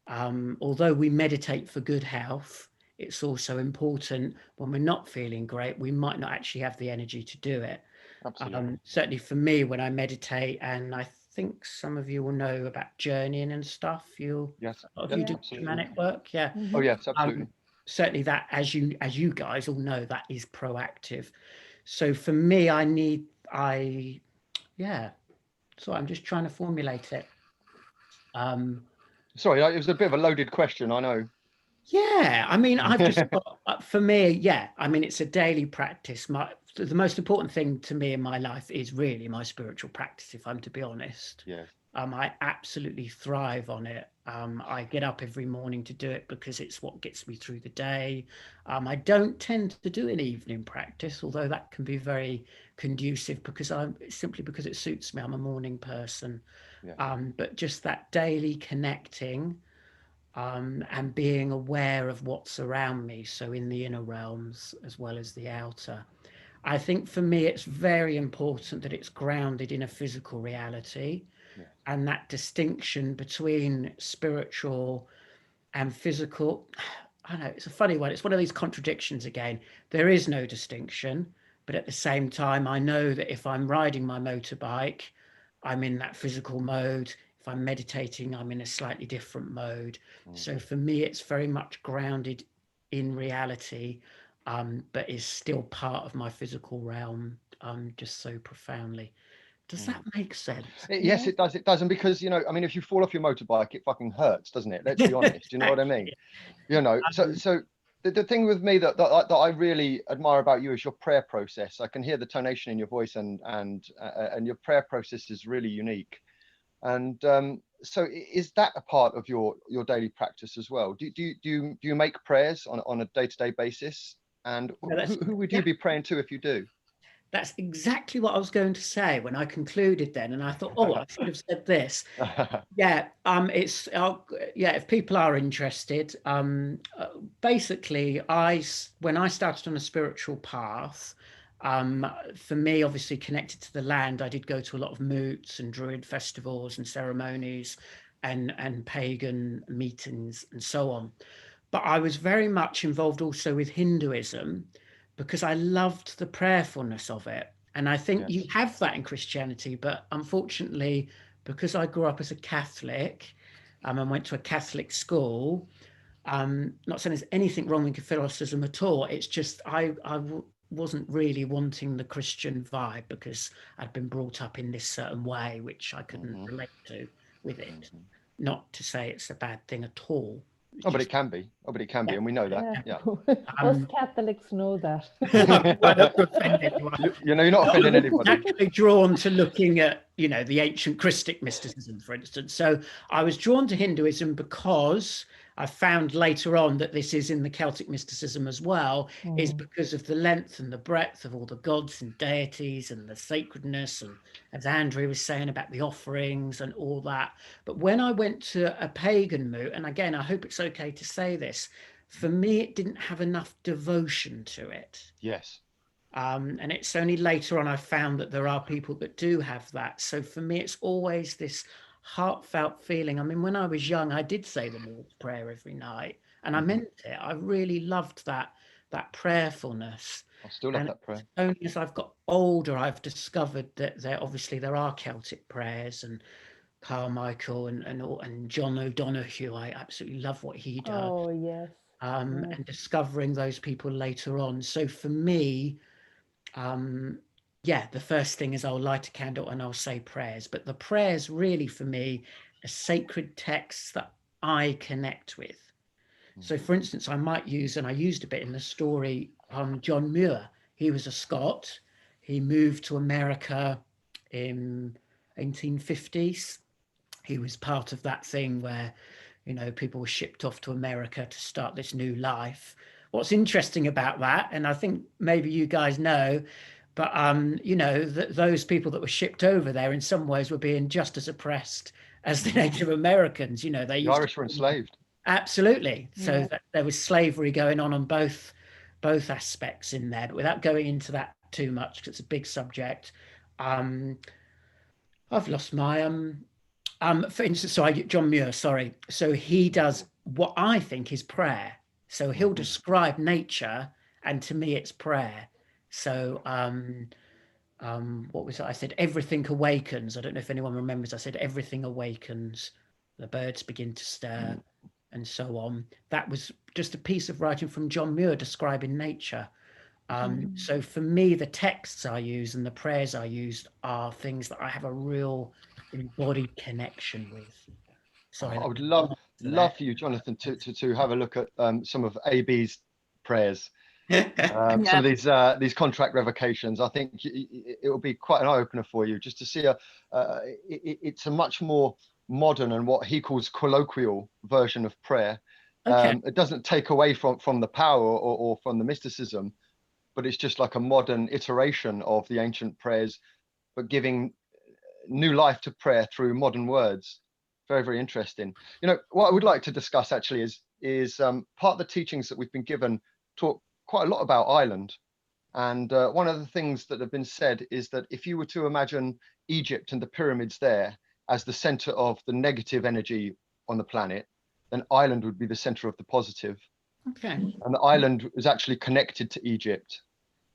[SPEAKER 4] although we meditate for good health, it's also important when we're not feeling great, we might not actually have the energy to do it.
[SPEAKER 6] Absolutely.
[SPEAKER 4] Certainly for me, when I meditate, and I think some of you will know about journeying and stuff.
[SPEAKER 6] Yes.
[SPEAKER 4] A lot of you do shamanic work. Yeah.
[SPEAKER 6] Oh yes, absolutely.
[SPEAKER 4] Certainly that, as you guys all know, that is proactive. So for me, so I'm just trying to formulate it.
[SPEAKER 6] Sorry, it was a bit of a loaded question, I know.
[SPEAKER 4] Yeah, I mean, I've just got, for me, yeah, I mean, it's a daily practice. The most important thing to me in my life is really my spiritual practice, if I'm to be honest.
[SPEAKER 6] Yeah.
[SPEAKER 4] I absolutely thrive on it. I get up every morning to do it because it's what gets me through the day. I don't tend to do an evening practice, although that can be very conducive because it suits me. I'm a morning person. Yeah. But just that daily connecting, and being aware of what's around me, so in the inner realms as well as the outer. I think for me, it's very important that it's grounded in a physical reality.
[SPEAKER 6] Yeah.
[SPEAKER 4] And that distinction between spiritual and physical, I know it's a funny one. It's one of these contradictions again. There is no distinction, but at the same time, I know that if I'm riding my motorbike, I'm in that physical mode. If I'm meditating, I'm in a slightly different mode. So for me, it's very much grounded in reality, but is still part of my physical realm, just so profoundly. Does that make sense?
[SPEAKER 6] Yes, it does. It does. And because, you know, I mean, if you fall off your motorbike, it fucking hurts, doesn't it? Let's be honest. You know what I mean? You know, so the thing with me that I really admire about you is your prayer process. I can hear the tonation in your voice, and your prayer process is really unique. And so is that a part of your daily practice as well? Do you make prayers on a day-to-day basis? And who would you be praying to if you do?
[SPEAKER 4] That's exactly what I was going to say when I concluded then, and I thought, oh, I should have said this. Yeah, if people are interested, basically, when I started on a spiritual path, for me, obviously connected to the land, I did go to a lot of moots and druid festivals and ceremonies and pagan meetings and so on. But I was very much involved also with Hinduism, because I loved the prayerfulness of it. And I think you have that in Christianity, but unfortunately, because I grew up as a Catholic and went to a Catholic school, not saying there's anything wrong with Catholicism at all, it's just I wasn't really wanting the Christian vibe because I'd been brought up in this certain way, which I couldn't relate to with it. Not to say it's a bad thing at all.
[SPEAKER 6] Oh, but it can be. Oh, but it can be, and we know that. Yeah.
[SPEAKER 3] Most Catholics know that.
[SPEAKER 6] You know, you're not offending anybody.
[SPEAKER 4] Naturally drawn to looking at, you know, the ancient Christic mysticism, for instance. So I was drawn to Hinduism because I found later on that this is in the Celtic mysticism as well, is because of the length and the breadth of all the gods and deities and the sacredness, and as Andrea was saying about the offerings and all that. But when I went to a pagan moot, and again, I hope it's okay to say this, for me, it didn't have enough devotion to it.
[SPEAKER 6] Yes.
[SPEAKER 4] And it's only later on I found that there are people that do have that. So for me, it's always this heartfelt feeling. I mean, when I was young, I did say the Lord's Prayer every night, and I meant it. I really loved that prayerfulness.
[SPEAKER 6] I still love that prayer.
[SPEAKER 4] Only as I've got older, I've discovered that there are Celtic prayers, and Carmichael and John O'Donoghue. I absolutely love what he does.
[SPEAKER 3] Oh yes.
[SPEAKER 4] And discovering those people later on. So for me, the first thing is I'll light a candle and I'll say prayers. But the prayers really for me are sacred texts that I connect with. So for instance, I might use, and I used a bit in the story, John Muir. He was a Scot. He moved to America in 1850s. He was part of that thing where, you know, people were shipped off to America to start this new life. What's interesting about that, and I think maybe you guys know, but you know, those people that were shipped over there in some ways were being just as oppressed as the Native Americans. You know, the
[SPEAKER 6] Irish were enslaved.
[SPEAKER 4] Absolutely. So that there was slavery going on both aspects in there. But without going into that too much, because it's a big subject, I've lost my for instance, John Muir, sorry. So he does what I think is prayer. So he'll describe nature, and to me it's prayer. So what was it? I said everything awakens. I don't know if anyone remembers. I said everything awakens. The birds begin to stir, and so on. That was just a piece of writing from John Muir describing nature. So for me, the texts I use and the prayers I use are things that I have a real embodied connection with. Sorry,
[SPEAKER 6] I would love for you, Jonathan, to have a look at some of AB's prayers. Some of these contract revocations. I think it will be quite an eye-opener for you, just to see it's a much more modern and what he calls colloquial version of prayer. It doesn't take away from the power or from the mysticism, but it's just like a modern iteration of the ancient prayers, but giving new life to prayer through modern words. Very, very interesting. You know, what I would like to discuss actually is part of the teachings that we've been given talk quite a lot about Ireland. And one of the things that have been said is that if you were to imagine Egypt and the pyramids there as the center of the negative energy on the planet, then Ireland would be the center of the positive.
[SPEAKER 4] Okay.
[SPEAKER 6] And the island is actually connected to Egypt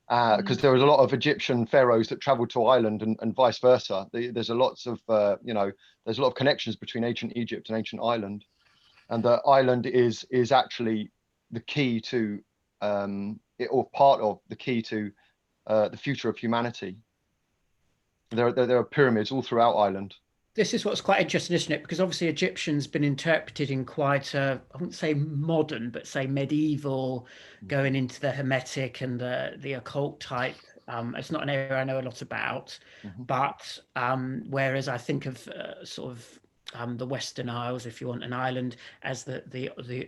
[SPEAKER 6] because there was a lot of Egyptian pharaohs that traveled to Ireland and vice versa. There's a lots of, there's a lot of connections between ancient Egypt and ancient Ireland. And the island is actually the key to, or part of the key to the future of humanity. There are pyramids all throughout Ireland.
[SPEAKER 4] This is what's quite interesting, isn't it? Because obviously Egyptian's been interpreted in quite a, I wouldn't say modern, but say medieval, going into the Hermetic and the occult type. It's not an area I know a lot about, but whereas I think of sort of the Western Isles, if you want, an island as the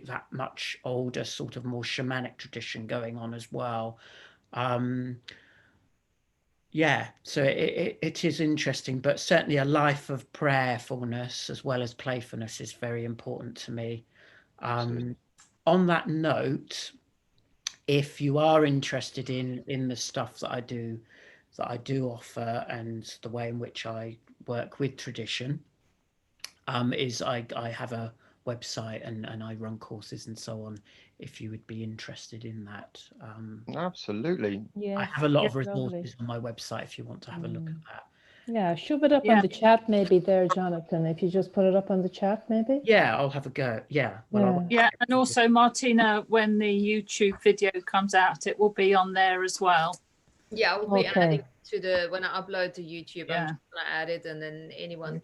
[SPEAKER 4] that much older sort of more shamanic tradition going on as well. Yeah, so it is interesting, but certainly a life of prayerfulness as well as playfulness is very important to me. On that note, if you are interested in the stuff that I do offer and the way in which I work with tradition, is I have a website and I run courses and so on, if you would be interested in that.
[SPEAKER 6] Absolutely.
[SPEAKER 3] Yeah,
[SPEAKER 4] I have a lot of
[SPEAKER 3] lovely.
[SPEAKER 4] resources on my website if you want to have a look at that.
[SPEAKER 3] Yeah, shove it up on the chat maybe there, Jonathan, if you just put it up on the chat maybe.
[SPEAKER 4] Yeah, I'll have a go. Yeah. Well,
[SPEAKER 1] Yeah, and also Martina, when the YouTube video comes out, it will be on there as well.
[SPEAKER 8] Yeah, I will be adding to the, when I upload to YouTube, I'm just gonna add it, and then anyone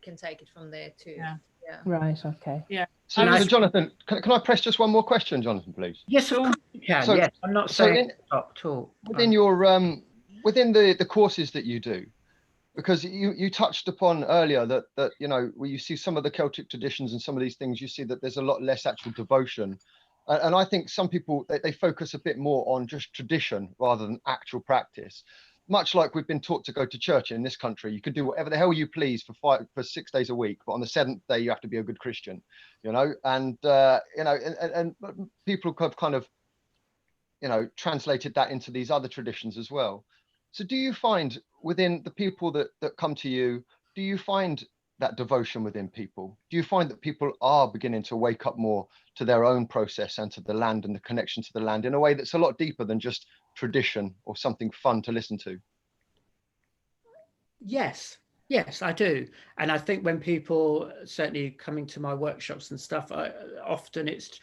[SPEAKER 8] can take it from there too. Yeah.
[SPEAKER 3] Right, okay.
[SPEAKER 1] Yeah.
[SPEAKER 6] So, Jonathan, can I press just one more question, Jonathan, please?
[SPEAKER 4] Yes, of course you can.
[SPEAKER 6] So,
[SPEAKER 4] yes, I'm not saying stop talk.
[SPEAKER 6] Within your within the courses that you do, because you touched upon earlier that you know, where you see some of the Celtic traditions and some of these things, you see that there's a lot less actual devotion. And I think some people, they focus a bit more on just tradition rather than actual practice. Much like we've been taught to go to church in this country, you can do whatever the hell you please for 6 days a week, but on the 7th day you have to be a good Christian, you know. And you know, and people have kind of, you know, translated that into these other traditions as well. So do you find within the people that come to you, do you find that devotion within people? Do you find that people are beginning to wake up more to their own process and to the land and the connection to the land in a way that's a lot deeper than just tradition or something fun to listen to?
[SPEAKER 4] Yes, I do. And I think when people certainly coming to my workshops and stuff, often it's,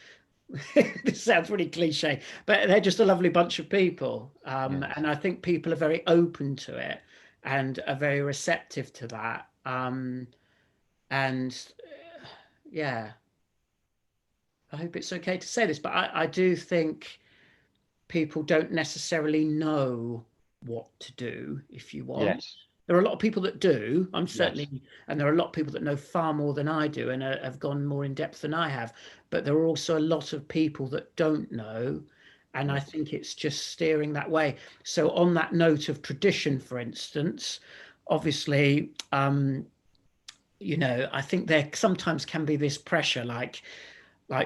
[SPEAKER 4] this sounds really cliche, but they're just a lovely bunch of people. And I think people are very open to it and are very receptive to that. And yeah, I hope it's okay to say this, but I do think people don't necessarily know what to do, if you want.
[SPEAKER 6] Yes.
[SPEAKER 4] There are a lot of people that do, I'm certainly, and there are a lot of people that know far more than I do and have gone more in depth than I have, but there are also a lot of people that don't know, and I think it's just steering that way. So on that note of tradition, for instance, obviously, you know, I think there sometimes can be this pressure, like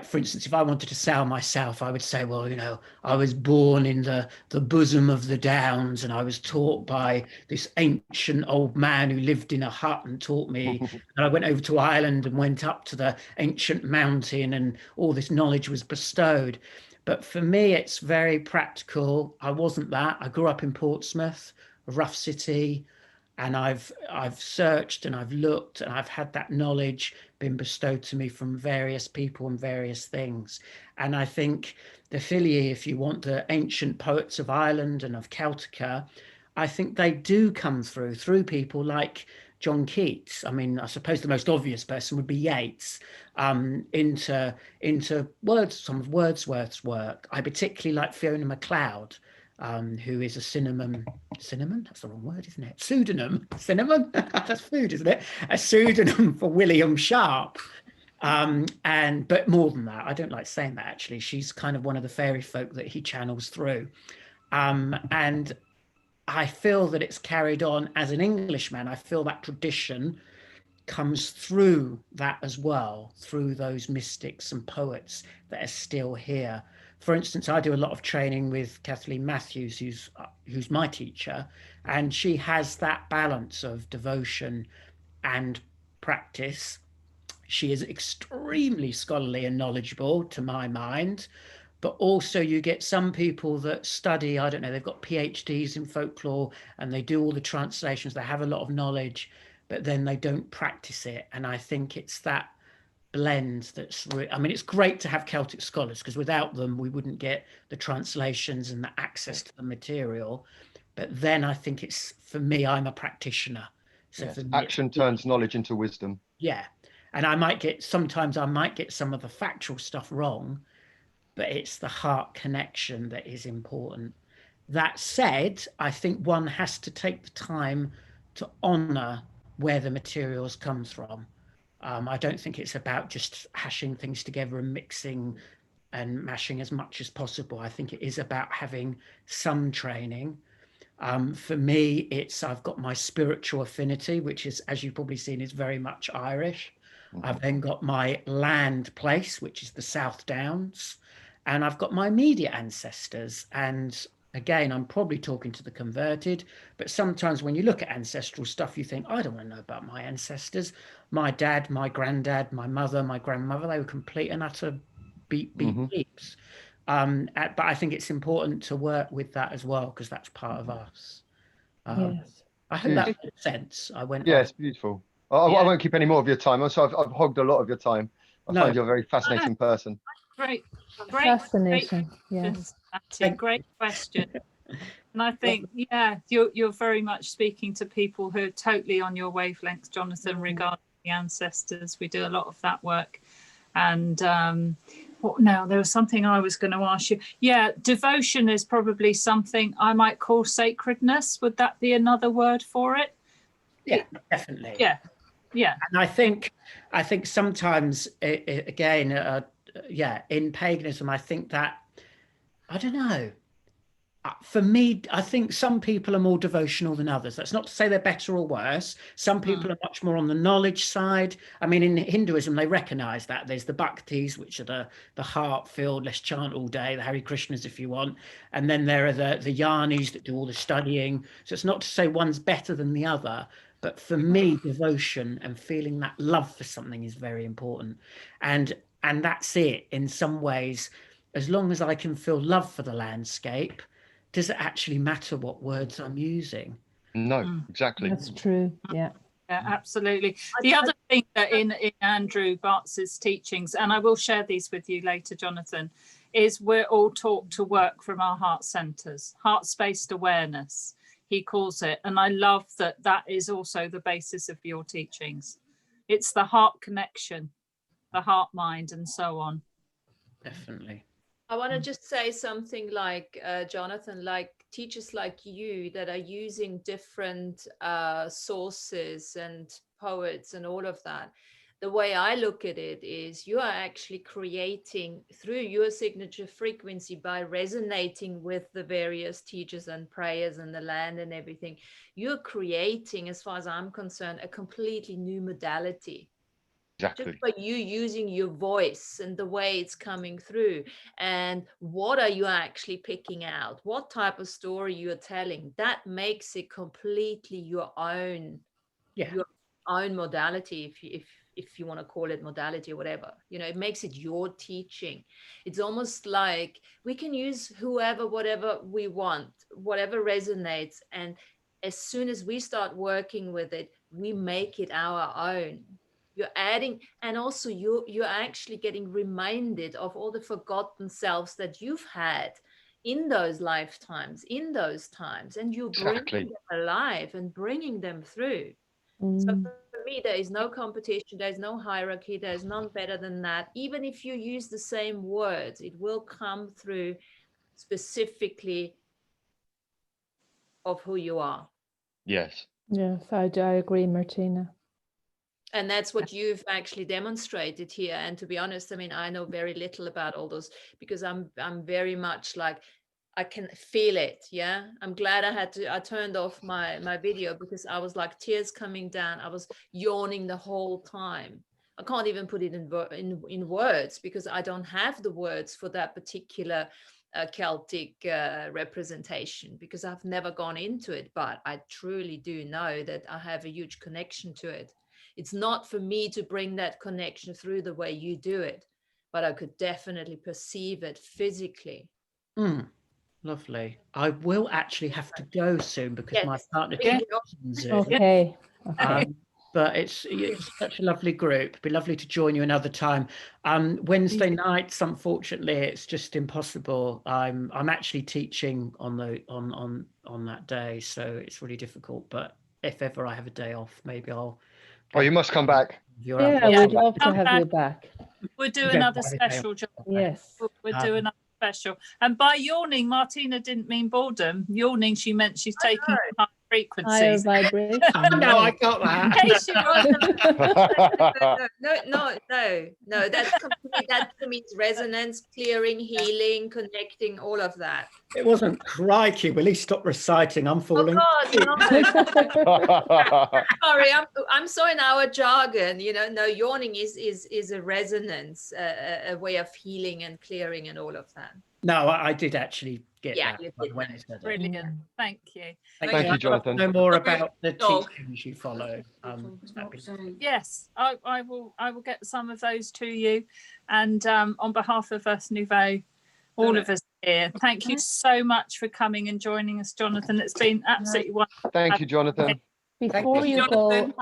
[SPEAKER 4] for instance, if I wanted to sell myself, I would say, well, you know, I was born in the bosom of the Downs and I was taught by this ancient old man who lived in a hut and taught me. And I went over to Ireland and went up to the ancient mountain and all this knowledge was bestowed. But for me, it's very practical. I wasn't that. I grew up in Portsmouth, a rough city. And I've searched and I've looked and I've had that knowledge been bestowed to me from various people and various things. And I think the Filii, if you want, the ancient poets of Ireland and of Celtica, I think they do come through people like John Keats. I mean, I suppose the most obvious person would be Yeats, into some of Wordsworth's work. I particularly like Fiona MacLeod, who is a cinnamon, that's the wrong word, isn't it? Pseudonym, cinnamon, that's food, isn't it? A pseudonym for William Sharp. But more than that, I don't like saying that actually. She's kind of one of the fairy folk that he channels through. And I feel that it's carried on as an Englishman. I feel that tradition comes through that as well, through those mystics and poets that are still here for instance, I do a lot of training with Kathleen Matthews, who's my teacher, and she has that balance of devotion and practice. She is extremely scholarly and knowledgeable, to my mind, but also you get some people that study, I don't know, they've got PhDs in folklore and they do all the translations, they have a lot of knowledge, but then they don't practice it. And I think it's that blend that's I mean, it's great to have Celtic scholars, because without them we wouldn't get the translations and the access to the material. But then I think it's, for me, I'm a practitioner, so
[SPEAKER 6] Yes,
[SPEAKER 4] for me,
[SPEAKER 6] action turns knowledge into wisdom.
[SPEAKER 4] yeah. And sometimes I might get some of the factual stuff wrong, but it's the heart connection that is important. That said, I think one has to take the time to honor where the materials comes from. I don't think it's about just hashing things together and mixing and mashing as much as possible. I think it is about having some training. For me, I've got my spiritual affinity, which is, as you've probably seen, is very much Irish. I've then got my land place, which is the South Downs, and I've got my immediate ancestors. And again, I'm probably talking to the converted, but sometimes when you look at ancestral stuff, you think, I don't want to know about my ancestors. My dad, my granddad, my mother, my grandmother, they were complete and utter beeps. But I think it's important to work with that as well, because that's part of us.
[SPEAKER 3] Yes.
[SPEAKER 4] I hope that makes sense.
[SPEAKER 6] Yeah, it's beautiful. I won't keep any more of your time. So I've hogged a lot of your time. I find you're a very fascinating person.
[SPEAKER 1] Great
[SPEAKER 3] Fascinating. Yes.
[SPEAKER 1] Great question. And I think, you're very much speaking to people who are totally on your wavelength, Jonathon, regarding the ancestors. We do a lot of that work. And now there was something I was going to ask you. Yeah, devotion is probably something I might call sacredness. Would that be another word for it?
[SPEAKER 4] Yeah, definitely.
[SPEAKER 1] Yeah.
[SPEAKER 4] And I think sometimes, again, in paganism, I think that, I don't know, for me, I think some people are more devotional than others. That's not to say they're better or worse. Some people are much more on the knowledge side. I mean, in Hinduism, they recognize that. There's the bhaktis, which are the heart-filled, let's chant all day, the Hare Krishnas, if you want. And then there are the yanis that do all the studying. So it's not to say one's better than the other. But for me, devotion and feeling that love for something is very important. And that's it. In some ways, as long as I can feel love for the landscape, does it actually matter what words I'm using?
[SPEAKER 6] No, exactly.
[SPEAKER 3] That's true. Yeah.
[SPEAKER 1] Yeah, absolutely. The other thing that in Andrew Bartz's teachings, and I will share these with you later, Jonathon, is we're all taught to work from our heart centers, heart-spaced awareness, he calls it. And I love that is also the basis of your teachings. It's the heart connection, the heart mind, and so on.
[SPEAKER 4] Definitely.
[SPEAKER 8] I want to just say something like, Jonathon, like teachers like you that are using different sources and poets and all of that. The way I look at it is you are actually creating through your signature frequency by resonating with the various teachers and prayers and the land and everything. You're creating, as far as I'm concerned, a completely new modality.
[SPEAKER 6] Exactly.
[SPEAKER 8] Just by you using your voice and the way it's coming through, and what are you actually picking out, what type of story you're telling, that makes it completely your own modality, if you want to call it modality or whatever, it makes it your teaching. It's almost like we can use whoever, whatever we want, whatever resonates, and as soon as we start working with it, we make it our own. You're adding, and also you're actually getting reminded of all the forgotten selves that you've had in those lifetimes, in those times, and you're bringing them alive and bringing them through. So for me, there is no competition, there's no hierarchy, there's none better than that. Even if you use the same words, it will come through specifically of who you are.
[SPEAKER 6] Yes.
[SPEAKER 3] Yes, I agree, Martina.
[SPEAKER 8] And that's what you've actually demonstrated here. And to be honest, I mean, I know very little about all those because I'm very much like, I can feel it. Yeah. I'm glad I turned off my video because I was like tears coming down. I was yawning the whole time. I can't even put it in words, because I don't have the words for that particular Celtic representation, because I've never gone into it, but I truly do know that I have a huge connection to it. It's not for me to bring that connection through the way you do it, but I could definitely perceive it physically.
[SPEAKER 4] Lovely. I will actually have to go soon because my partner is
[SPEAKER 3] Okay.
[SPEAKER 4] but it's such a lovely group. It'd be lovely to join you another time. Wednesday nights, unfortunately, it's just impossible. I'm actually teaching on that day, so it's really difficult. But if ever I have a day off, maybe I'll.
[SPEAKER 6] Oh, you must come back.
[SPEAKER 3] Yeah, we'd love to have you back.
[SPEAKER 1] We'll do another special, John.
[SPEAKER 3] Yes.
[SPEAKER 1] We'll do another special. And by yawning, Martina didn't mean boredom. Yawning, she meant she's taking high frequencies.
[SPEAKER 3] Higher vibration.
[SPEAKER 4] No, I got that.
[SPEAKER 8] No. That's complete. That means resonance, clearing, healing, connecting, all of that.
[SPEAKER 4] It wasn't crikey. Will he stop reciting? I'm falling.
[SPEAKER 8] Oh God, no. Sorry, I'm so in our jargon. No, yawning is a resonance, a way of healing and clearing and all of that.
[SPEAKER 4] No, I did actually get that.
[SPEAKER 8] You did
[SPEAKER 4] when it said it.
[SPEAKER 1] Brilliant. Thank you.
[SPEAKER 6] Thank you, Jonathan.
[SPEAKER 4] Know more about the teachings you follow.
[SPEAKER 1] Yes, I will get some of those to you. And on behalf of Earth Nouveau, all of us here, thank you so much for coming and joining us, Jonathan. It's been absolutely wonderful.
[SPEAKER 6] Thank you, Jonathan.
[SPEAKER 3] Before you go,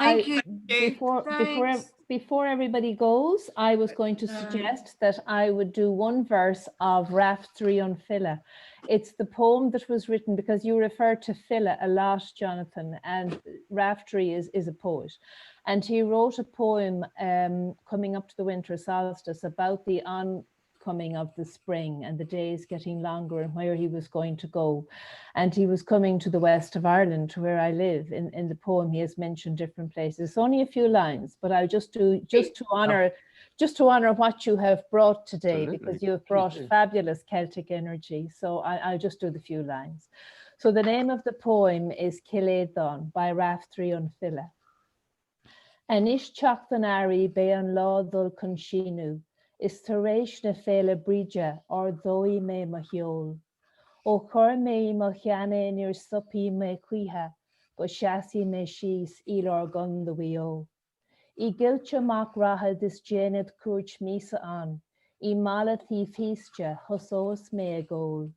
[SPEAKER 3] before everybody goes, I was going to suggest that I would do one verse of Raftery on Filla. It's the poem that was written, because you refer to Filla a lot, Jonathan, and Raftery is a poet. And he wrote a poem coming up to the winter solstice about the oncoming of the spring and the days getting longer and where he was going to go. And he was coming to the west of Ireland, to where I live. In the poem, he has mentioned different places. It's only a few lines, but I'll just to honor what you have brought today. Absolutely. Because you have brought fabulous Celtic energy. So I'll just do the few lines. So the name of the poem is Kiledon by Raftery on Filla. Anish Chaktanari be an laudul conchinu. Is taréis na féle bríide or dói me mahiol. O chur me machiane near suppi me cuiha, go shasi me shees ilor gun the wheel. I gilcha mak raha dis janet courch misa an, I malat hi feastja hosos me a goal.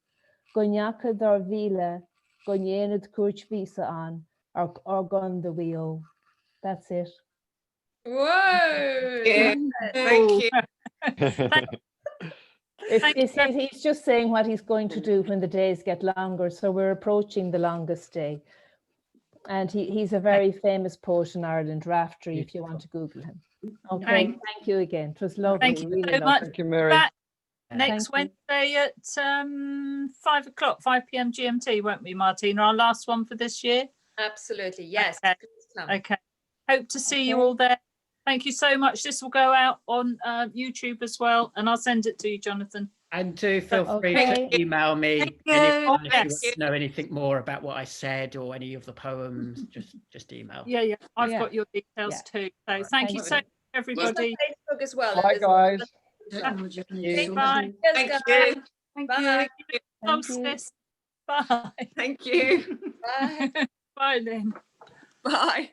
[SPEAKER 3] Gonyaka dar vila, gonyened courch visa an, or gun the wheel. That's it.
[SPEAKER 2] Whoa! Yeah. Thank you.
[SPEAKER 3] He's just saying what he's going to do when the days get longer. So we're approaching the longest day. And he's a very famous poet in Ireland, Raftery, if you want to Google him. Okay, thank you again. It was lovely.
[SPEAKER 1] Thank you
[SPEAKER 3] really
[SPEAKER 1] so much.
[SPEAKER 6] Thank you, Mary.
[SPEAKER 1] Back next Wednesday at 5 o'clock, 5 p.m. GMT, won't we, Martina? Our last one for this year?
[SPEAKER 8] Absolutely, yes.
[SPEAKER 1] Okay. Hope to see you all there. Thank you so much. This will go out on YouTube as well, and I'll send it to you, Jonathan.
[SPEAKER 4] And do feel free to email me if you want to know anything more about what I said or any of the poems. Just email.
[SPEAKER 1] Yeah. I've got your details too. So thank you so much, everybody.
[SPEAKER 8] Facebook as well.
[SPEAKER 6] Bye, guys.
[SPEAKER 1] Bye.
[SPEAKER 2] Thank you.
[SPEAKER 8] Bye.
[SPEAKER 1] Solstice. Bye.
[SPEAKER 2] Thank you.
[SPEAKER 8] Bye.
[SPEAKER 1] Bye then.
[SPEAKER 2] Bye.